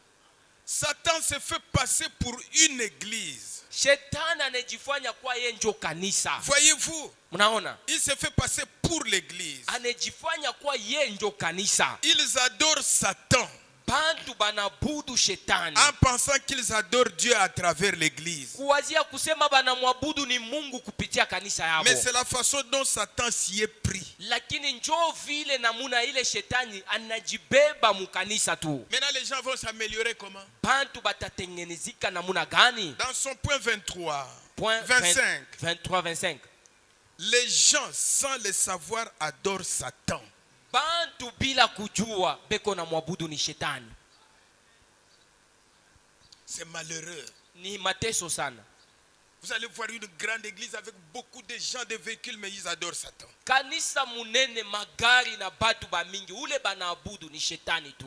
Satan se fait passer pour une église. Shetani anejifanya kwa ye njo kanisa. Voyez-vous? Mnaona? Il se fait passer pour l'église. Anejifanya kwa ye njo kanisa. Ils adorent Satan. Bantu banabudu shetani. En pensant qu'ils adorent Dieu à travers l'église. Kuwazia kusema banamwabudu ni Mungu kupitia kanisa yabo. Mais c'est la façon dont Satan s'y est pris. Lakini njoo vile namuna ile shetani anajibeba mukanisa tu. Maintenant les gens vont s'améliorer comment? Bantu batatengenezika namuna gani? Dans son point 23, Point 25. 23-25. Les gens sans le savoir adorent Satan. Bantu bila kujua beko na mwabudu ni shetani. C'est malheureux. Ni mateso sana. Vous allez voir une grande église avec beaucoup de gens, de véhicules, mais ils adorent Satan. Kanisa munene magari na batu ba mingi ule banaabudu ni shetani tu.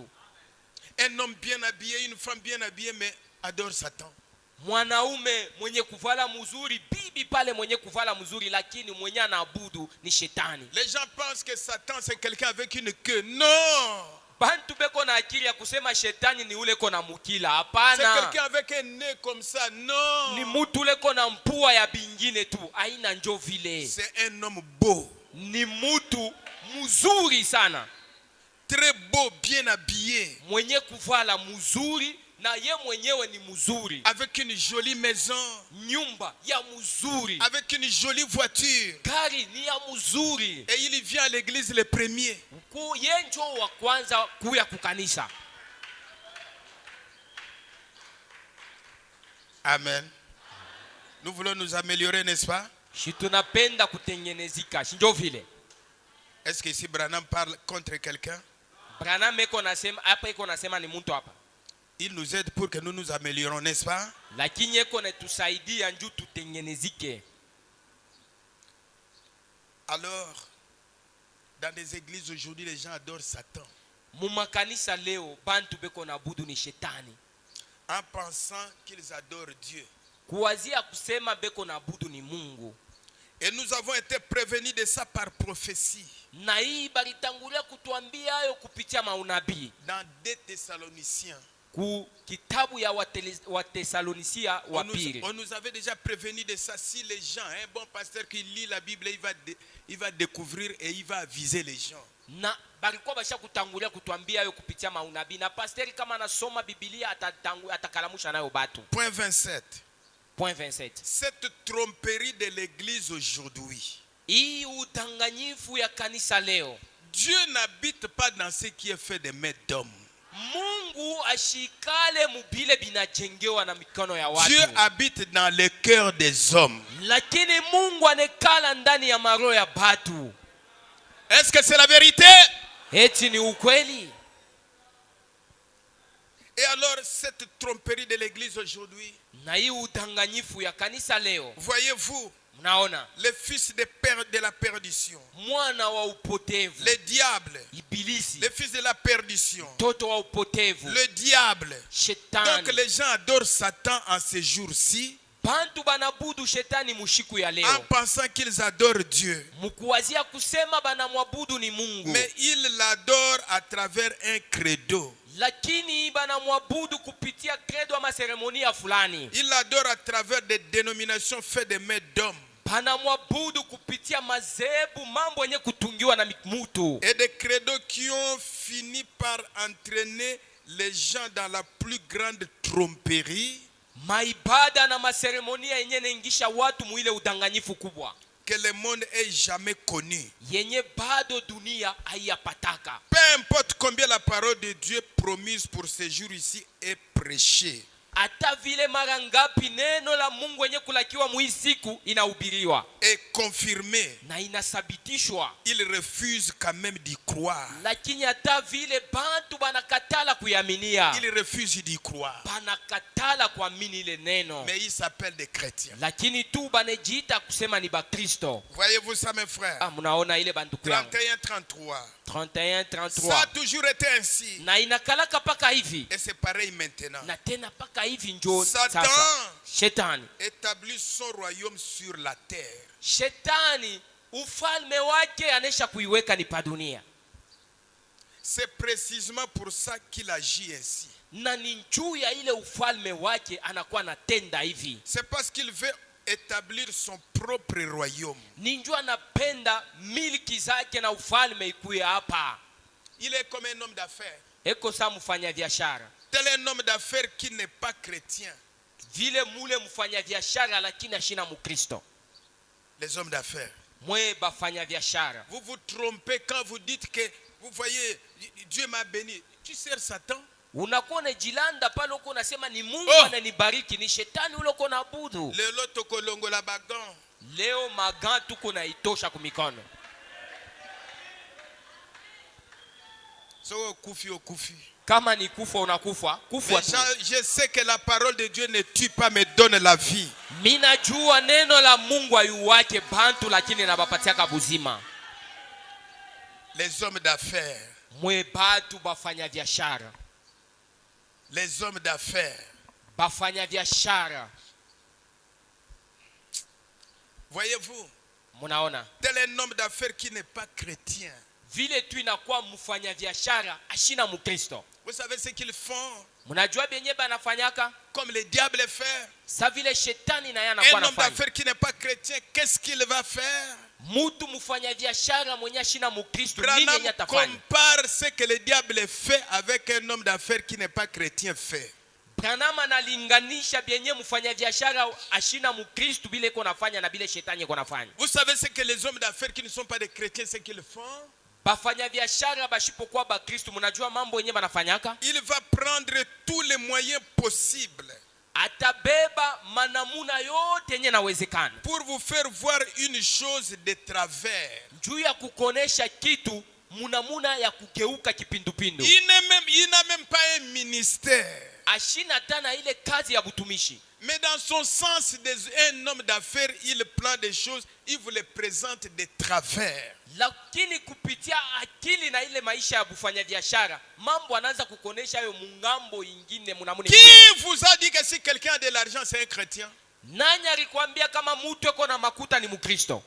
Un homme bien habillé, une femme bien habillée, mais adore Satan. Mwanaume mwenye kuvala mzuri, bibi pale mwenye kuvala mzuri, lakini mwenye anaabudu ni shetani. Les gens pensent que Satan c'est quelqu'un avec une queue. Non! Bantu beko na akili ya kusema shetani ni ule kona mukila. C'est Hapana. quelqu'un avec un nez comme ça. Non! Ni mutu ule kona mpua ya bingine tu. Aina njo vile. C'est un homme beau. Ni mutu mzuri sana. Très beau, bien habillé. Mwenye kuvala mzuri na ye mwenyewe ni mzuri. Avec une jolie maison. Nyumba ya mzuri. Avec une jolie voiture. Gari ni ya mzuri. Et il vient à l'église le premier. Ye njo wa kwanza kuya kukanisa. Amen. Nous voulons nous améliorer, n'est-ce pas? Si tunapenda kutengenezika, njo vile. Est-ce que ici Branham parle contre quelqu'un? Branham eko nasema hapa, eko nasema ni mtu hapa. Il nous aide pour que nous nous améliorons, n'est-ce pas? Lakini eko netusaidia nju tutengenezike. Alors, dans les églises aujourd'hui, les gens adorent Satan. Mumakanisa leo bantu beko na budu ni shetani. En pensant qu'ils adorent Dieu. Kuwazia kusema beko na budu ni Mungu. Et nous avons été prévenus de ça par prophétie. Na hii balitangulia kutuambia hayo kupitia maunabii. Dans 2 Thessaloniciens. Ku kitabu ya Wathesalonisia wa pili. On nous avait déjà prévenu de ça. Si les gens, un bon pasteur qui lit la Bible, il va découvrir et il va aviser les gens. Na balikuwa basha kutangulia kutuambia hayo kupitia maunabii. Na pasteri kama anasoma Biblia atakalamusha nayo batu. Point 27. Point 27. Cette tromperie de l'église aujourd'hui. Hii udanganyifu ya kanisa leo. Dieu n'habite pas dans ce qui est fait de mains d'hommes. Mungu ashikale mubile binajengewa na mikono ya watu. Dieu habite dans le cœur des hommes. Lakini Mungu anekala ndani ya maroho ya batu. Est-ce que c'est la vérité? Eti ni ukweli? Et alors cette tromperie de l'église aujourd'hui, Na hii udanganyifu ya kanisa leo. voyez-vous, Mnaona? Le fils de la perdition. Mwana wa upotevu. Le diable. Ibilisi. Le fils de la perdition. Toto wa upotevu. Le diable. Shetani. Donc les gens adorent Satan en ces jours-ci. Bantu banabudu shetani mushiku ya leo. En pensant qu'ils adorent Dieu. Mukuwazia kusema banamwabudu ni Mungu. Mais ils l'adorent à travers un credo. Lakini banamwabudu kupitia credo ama seremonia fulani. Ils l'adorent à travers des dénominations faites de mains d'hommes. Banamwabudu kupitia mazebu mambo yenye kutungiwa na mutu. Et des credos qui ont fini par entraîner les gens dans la plus grande tromperie. Maibada na maseremonia yenye naingisha watu muile udanganyifu kubwa que le monde ait jamais connu. Yenye bado dunia haiyapataka. Peu importe combien la parole de Dieu promise pour ces jours ici est prêchée. Ata vile mara ngapi neno la Mungu yenye kulakiwa muisiku inahubiriwa et confirmé, na inasabitishwa, il refuse quand même d'y croire. Lakini ata vile bantu banakatala kuyaminia, Il refuse d'y croire. banakatala kuamini ile neno. Mais il s'appelle des chrétiens. Lakini tu banejiita kusema ni bakristo. Voyez-vous ça mes frères? Munaona ile bantu yangu. 31-33. 31-33. Ça a toujours été ainsi. Na inakalaka paka hivi. Et c'est pareil maintenant. Na tena paka hivi njo Satan sasa. Shetani établit son royaume sur la terre. Shetani ufalme wake anesha kuiweka ni pa dunia. C'est précisément pour ça qu'il agit ainsi. Na ni juu ya ile ufalme wake anakuwa natenda hivi. C'est parce qu'il veut établir son propre royaume. Ni njoo anapenda miliki zake na ufalme ikuwe hapa. Il est comme un homme d'affaires. Eko sa mfanya biashara. Tel un homme d'affaires qui n'est pas chrétien. Vile mule mfanya biashara lakini ashina mukristo. Les hommes d'affaires. Mwe bafanya biashara. Vous vous trompez quand vous dites que vous voyez Dieu m'a béni. Tu sers Satan? Unakuwa unajilanda pale uko unasema ni Mungu ananibariki, ni shetani ule uko naabudu. Lelo tokolongo la bagan. Leo magan tuko na itosha kumikono. So kufi o kufi. Kama ni kufa unakufa, kufa tu. Je sais que la parole de Dieu ne tue pas mais donne la vie. Mina jua neno la Mungu ayuwake bantu lakini nabapatia kabuzima. Les hommes d'affaires. Mwe batu bafanya biashara. Les hommes d'affaires. Bafanya biashara. Voyez-vous? Munaona? Tel un homme d'affaires qui n'est pas chrétien. Vile tu inakuwa mfanya biashara ashina mukristo. Vous savez ce qu'ils font? Munajua benye banafanyaka? Comme le diable fait. Sa vile shetani na yana Un kwa homme nafanya. d'affaires qui n'est pas chrétien, qu'est-ce qu'il va faire? Mutu mfanya biashara mwenye ashina mukristo nini Branham yenye atafanya? compare ce que le diable fait avec un homme d'affaires qui n'est pas chrétien fait. Branham analinganisha benye mfanya biashara ashina mukristo bile iko nafanya na bile shetani iko nafanya. Vous savez ce que les hommes d'affaires qui ne sont pas des chrétiens, ce qu'ils font? Bafanya biashara bashipokuwa ba Kristo, munajua mambo yenye banafanyaka? Il va prendre tous les moyens possibles Atabeba manamuna yote yenye nawezekana pour vous faire voir une chose de travers. juu ya kukonesha kitu munamuna ya kugeuka kipindupindu. Il n'a même pas un ministère. Ashina tana ile kazi ya butumishi. Mais dans son sens d'un homme d'affaires, il prend des choses, il vous les présente de travers. Lakini kupitia akili na ile maisha ya bufanya biashara, mambo anaanza kukonesha hayo mungambo ingine munamune. Qui vous a dit que si quelqu'un a de l'argent, c'est un chrétien? Nani alikwambia kama mtu yuko na makuta ni mukristo?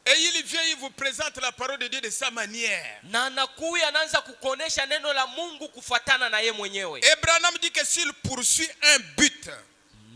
Et il vient, il vous présente la parole de Dieu de sa manière. Na anakuya anaanza kukonesha neno la Mungu kufuatana na yeye mwenyewe. Et Branham dit que s'il poursuit un but,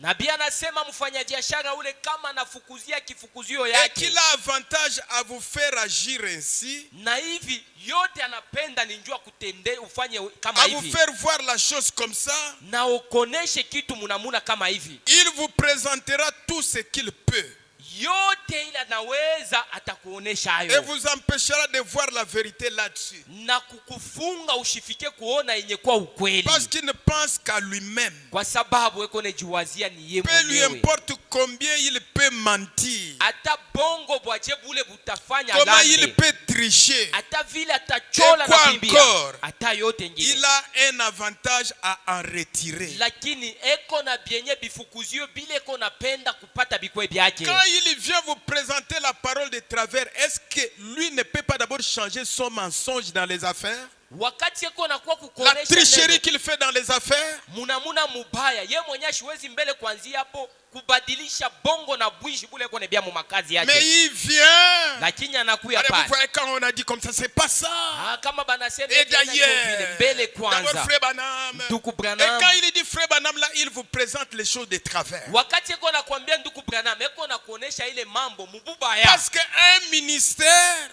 Nabii anasema mfanya biashara ule kama anafukuzia kifukuzio et yake, qu'il a avantage à vous faire agir ainsi, na hivi yote anapenda ni njua kutende ufanye kama à vous hivi, faire voir la chose comme ça, na ukoneshe kitu munamuna kama hivi, il vous présentera tout ce qu'il peut. yote ile anaweza atakuonesha Et hayo, vous empêchera de voir la vérité là-dessus. na kukufunga ushifike kuona yenye kwa ukweli, Parce qu'il ne pense qu'à lui-même. kwa sababu eko nejiwazia ni yeye Peu lui mwenyewe. importe combien il peut mentir, Ata bongo bwaje bule butafanya comment il lande, peut tricher. ata vile atachola Et na quoi kuibia, encore? ata yote ngine. Il a un avantage à en retirer. Lakini eko na bienye bifukuzio bile eko napenda kupata bikwe byake. Quand il il vient vous présenter la parole de travers, est-ce que lui ne peut pas d'abord changer son mensonge dans les affaires? wakati yako nakuwa La kukonesha tricherie neno qu'il fait dans les affaires? munamuna mubaya ye mwenye shiwezi mbele kuanzia hapo kubadilisha bongo na bwishi bule kone bia mu makazi Mais yake, il vient. lakini anakuya Allez, vous pale voyez, quand on a dit comme ça, c'est pas ça. kama banasema Et tena hivyo vile d'ailleurs, mbele d'abord kwanza. Frère Branham. Ndugu Et Branham, quand il dit Frère Branham, là, il vous présente les choses de travers. wakati yako nakwambia ndugu Branham yako nakuonesha ile mambo mububaya, Parce qu'un ministère,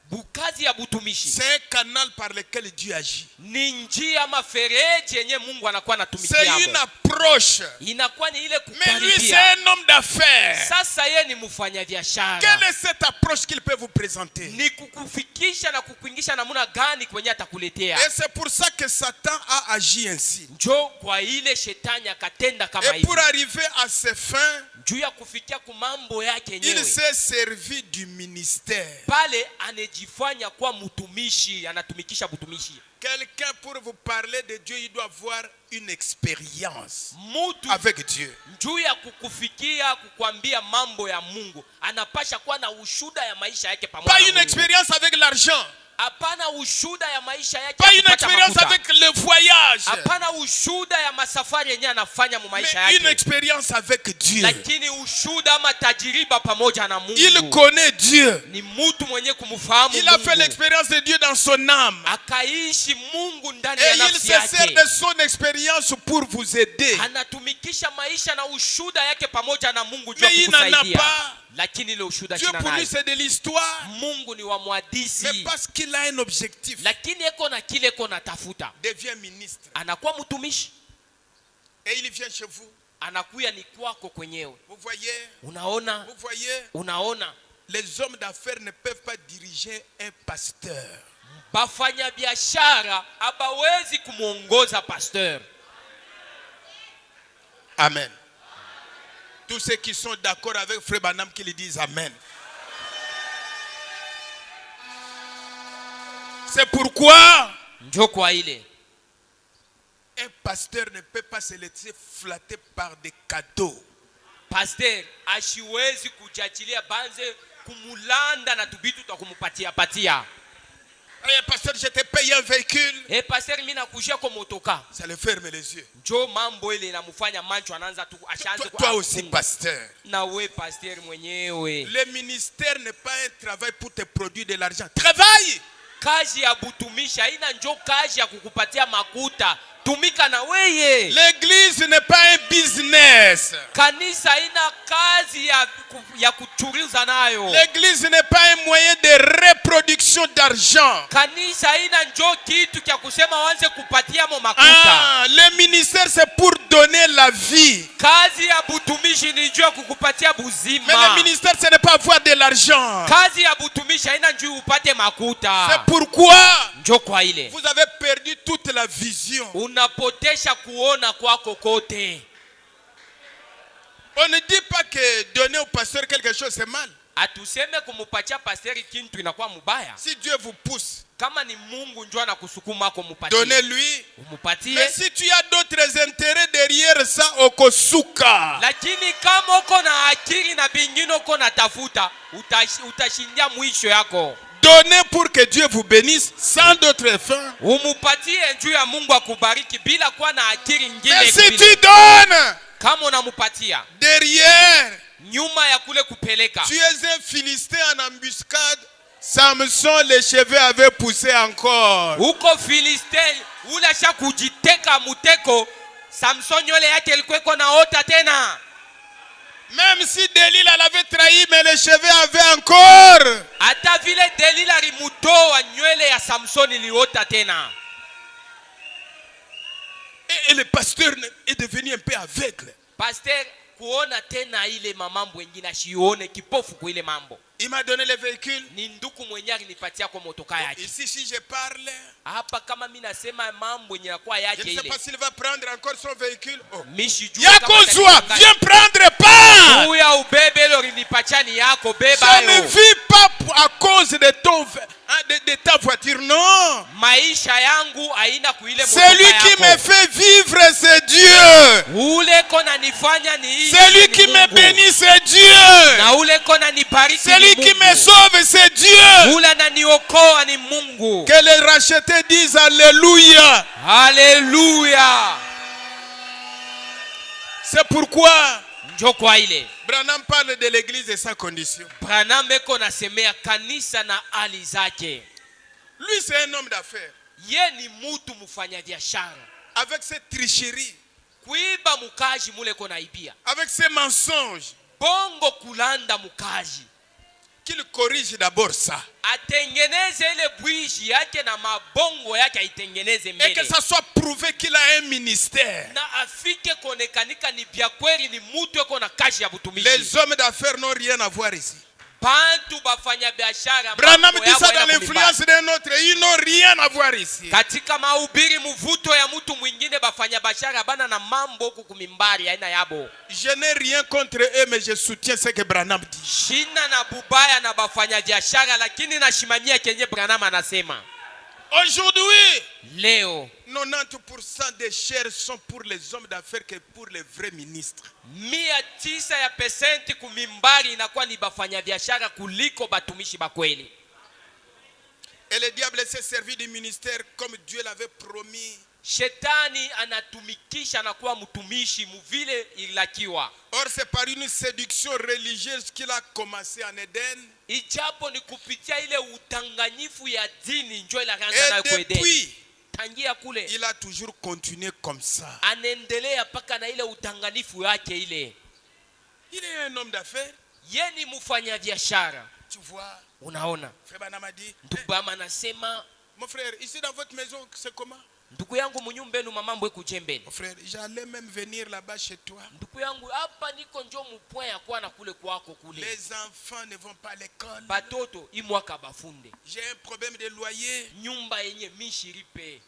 bukazi ya butumishi c'est un canal par lequel Dieu agit. ni njia ama fereji yenye Mungu anakuwa C'est anatumikia une hapo. approche. Inakuwa ni ile Mais lui, c'est kukaribia. un homme d'affaires. Sasa ye ni mfanya biashara, Quelle est cette approche qu'il peut vous présenter? ni kukufikisha na kukuingisha namna gani kwenye atakuletea. Et c'est pour ça que Satan a agi ainsi. Njo kwa ile shetani akatenda kama Et hivi pour arriver à ses fins, juu ya kufikia kumambo yake il yenyewe. s'est servi du ministère. Pale anejifanya kuwa mtumishi, anatumikisha butumishi. Quelqu'un pour vous parler de Dieu, il doit avoir une expérience Mutu avec Dieu. juu ya kukufikia kukwambia mambo ya Mungu anapasha kuwa na ushuda ya maisha yake pamoja Pas na une Mungu. expérience avec l'argent. Hapana ushuda ya maisha yake Pas ya une kupata expérience makuta. avec le voyage. Hapana ushuda ya masafari yenyewe anafanya mu maisha Mais une yake, expérience avec Dieu. lakini ushuda ama tajiriba pamoja na Mungu. Il connaît Dieu. Ni mtu mwenye kumfahamu Il a fait Mungu, l'expérience de Dieu dans son âme. akaishi Mungu ndani Et ya il nafsi se sert yake, de son expérience pour vous aider. anatumikisha maisha na ushuda yake pamoja na Mungu juu ya Mais il n'en a kukusaidia. pas. Lakini ile ushuda Dieu sina pour lui nayo. c'est de l'histoire. Mungu ni wa Mais mwadisi, parce qu'il a un objectif, lakini eko na kile eko natafuta, devient ministre. anakuwa mtumishi, Et il vient chez vous. anakuya ni kwako kwenyewe. Vous voyez, Unaona, vous voyez, unaona les hommes d'affaires ne peuvent pas diriger un pasteur. bafanya biashara abawezi kumuongoza pasteur. Amen. Tous ceux qui sont d'accord avec Frère Branham qui lui disent Amen. C'est pourquoi Njo kwa ile un pasteur ne peut pas se laisser flatter par des cadeaux. pasteur ashiwezi kujachilia banze kumulanda na tubitu twa kumupatia patia. Hey, pasteur, je te paye un véhicule. Pasteur mimi nakujia kwa motoka. Ça le ferme les yeux. Njo mambo ile inamfanya macho anaanza tu ashaanze Toi aussi, pasteur. na we pasteur mwenyewe. Le ministère n'est pas un travail pour te produire de l'argent. Travaille. Kazi ya butumisha haina njo kazi ya kukupatia makuta. Tumika na weye. L'église n'est pas un business. Kanisa haina kazi ya kuchuriza nayo. L'église n'est pas un moyen de reproduction d'argent. Kanisa haina njo kitu kya kusema wanze kupatia mo makuta. Le ministère c'est pour donner la vie. Kazi ya butumishi ni njo kukupatia buzima. Mais le ministère ce n'est pas avoir de l'argent. Kazi ya butumishi haina njo upate makuta. C'est pourquoi Njo kwa ile vous avez perdu toute la vision. unapotesha kuona kwako kote. On ne dit pas que donner au pasteur quelque chose c'est mal. Atuseme kumupatia pasteri kintu inakuwa mubaya. Si Dieu vous pousse, Kama ni Mungu njo anakusukuma kumupatia, donnez-lui. umupatie. Mais si tu as d'autres intérêts derrière ça, okosuka. Lakini kama uko na akili na bingine uko na tafuta, utashindia mwisho yako. Donnez pour que Dieu vous bénisse sans d'autres fins. Umupatie juu ya Mungu akubariki bila kuwa na akili nyingine. Mais si tu donnes Kama unamupatia derrière, nyuma ya kule kupeleka, tu es un Philistin en embuscade. Samson, les cheveux avaient poussé encore. uko Filisteli ule asha kujiteka muteko. Samson nywele yake ilikuwa na ota tena. Même si Delilah l'avait trahi, mais les cheveux avaient encore. Hata vile Delila alimutoa nywele ya Samson iliota tena. Et le pasteur est devenu un peu aveugle. Pasteur kuona tena ile mambo wengine ashione kipofu kwa ile mambo. Il m'a donné le véhicule. Ni nduku mwenye alinipatia kwa motoka yake. Ici, si je parle, Hapa kama mimi nasema mambo yenye kwa je yake ne sais ile. pas s'il va prendre encore son véhicule. Oh. Mishi juu Yakozwa, viens prendre part. Uya ubebe lo linipatia ni yako beba Je ne yo. vis pas à cause de de ta voiture, non. Maisha yangu haina kuile motoka Celui qui me yako. fait vivre, c'est Dieu. Ule kona nifanya ni Celui qui me bénit, c'est Dieu. na ule kona nibariki Celui ni qui me Mungu. sauve, c'est Dieu. Ule ananiokoa ni Mungu. Que les rachetés disent Alléluia. Haleluya. C'est pourquoi Njo kwa ile Branham parle de l'église et sa condition. Branham eko nasemea kanisa na hali zake. Lui, c'est un homme d'affaires. Ye ni mutu mufanya biashara. Avec ses tricheries, Kuiba mukaji mule kona ibia. avec ses mensonges, Bongo kulanda mukaji. qu'il corrige d'abord ça. Atengeneze ile bwishi yake na mabongo yake aitengeneze Et mbele. que ça soit prouvé qu'il a un ministère. Na afike konekanika ni bya kweli ni mutu eko na kazi ya butumishi. Les hommes d'affaires n'ont rien à voir ici. Bantu bafanya biashara. Branham dit ça dans l'influence d'un autre. Ils n'ont rien à voir ici. Katika mahubiri mvuto ya mtu mwingine bafanya biashara bana na mambo huku kumimbari aina yabo. Je n'ai rien contre eux, mais je soutiens ce que Branham dit. Shina na bubaya na bafanya biashara lakini nashimamia kenye Branham anasema. Aujourd'hui, Leo 90% des chairs sont pour les hommes d'affaires que pour les vrais ministres. 900% kumimbari inakuwa ni bafanya biashara kuliko batumishi bakweli. Et le diable s'est servi du ministère comme Dieu l'avait promis. Shetani anatumikisha anakuwa mtumishi muvile ilakiwa. Or, c'est par une séduction religieuse qu'il a commencé en Éden. Ijapo ni kupitia ile utanganyifu ya dini njoo ila Et ranza nayo kwa Edeni. depuis, Tangia kule il a toujours continué comme ça. anaendelea paka na ile utanganifu yake ile. Il est un homme d'affaires. Yeni mufanya biashara. Tu vois, Unaona? Frère Branham a dit, Ndugu bama anasema, mon frère, ici dans votre maison, c'est comment? ndugu yangu munyumba yenu mamambo ekujembele. Mon frère, j'allais même venir là-bas chez toi. Ndugu yangu hapa niko njo mupwe ya kwa na kule kwako kule. Les enfants ne vont pas à l'école. Batoto imwaka bafunde. J'ai un problème de loyer. Nyumba yenye mishiripe.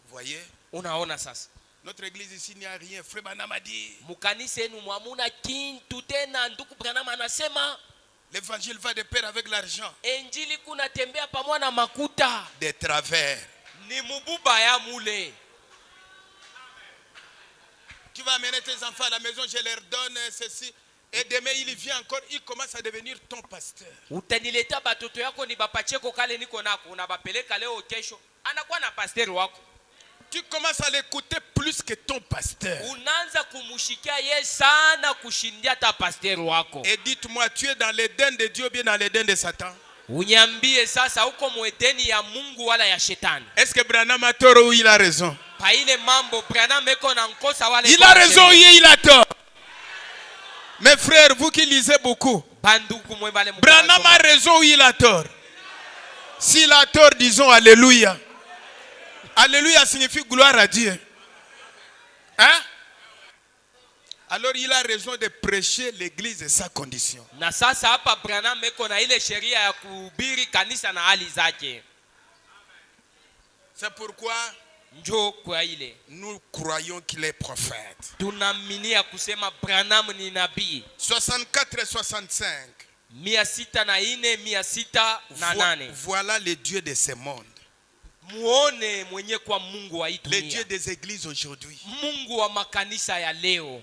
Vous voyez? Unaona sasa? Notre église ici n'y a rien. Frère Branham a dit, Mukanisa yenu mwamuna kintu tena. Ndugu Branham anasema l'évangile va de pair avec l'argent. Injili kuna tembea pamoja na makuta. Des travers. Ni mububa ya mule. Tu vas amener tes enfants à la maison, je leur donne ceci. Et demain, il vient encore, il commence à devenir ton pasteur. Utanileta batoto yako ni bapacheko kale niko nako. Unabapeleka leo kesho. Anakuwa na pasteri wako. Tu commences à l'écouter plus que ton pasteur. Unaanza kumushikia ye sana kushindia ta pasteri wako. Et dites-moi, tu es dans l'Éden de Dieu ou bien dans l'Éden de Satan? Unyambie sasa uko mwedeni ya Mungu wala ya shetani. Est-ce que Branham a tort ou il a raison? Pa ile mambo Branham eko na nkosa wale. Il a raison ou il a tort? Mes frères, vous qui lisez beaucoup, Branham a raison ou il a tort? S'il a tort, disons Alléluia. Alléluia signifie gloire à Dieu. Hein? Alors il a raison de prêcher l'église et sa condition. Na sasa hapa Branham eko na ile sheria ya kuhubiri kanisa na hali zake. C'est pourquoi Njo kwa ile nous croyons qu'il est prophète. tunaminia kusema Branham ni nabii. 64 et 65. 604 608. Voilà le Dieu de ce monde. Muone mwenye kwa Mungu wa hii Le Dieu dunia. des églises aujourd'hui. Mungu wa makanisa ya leo.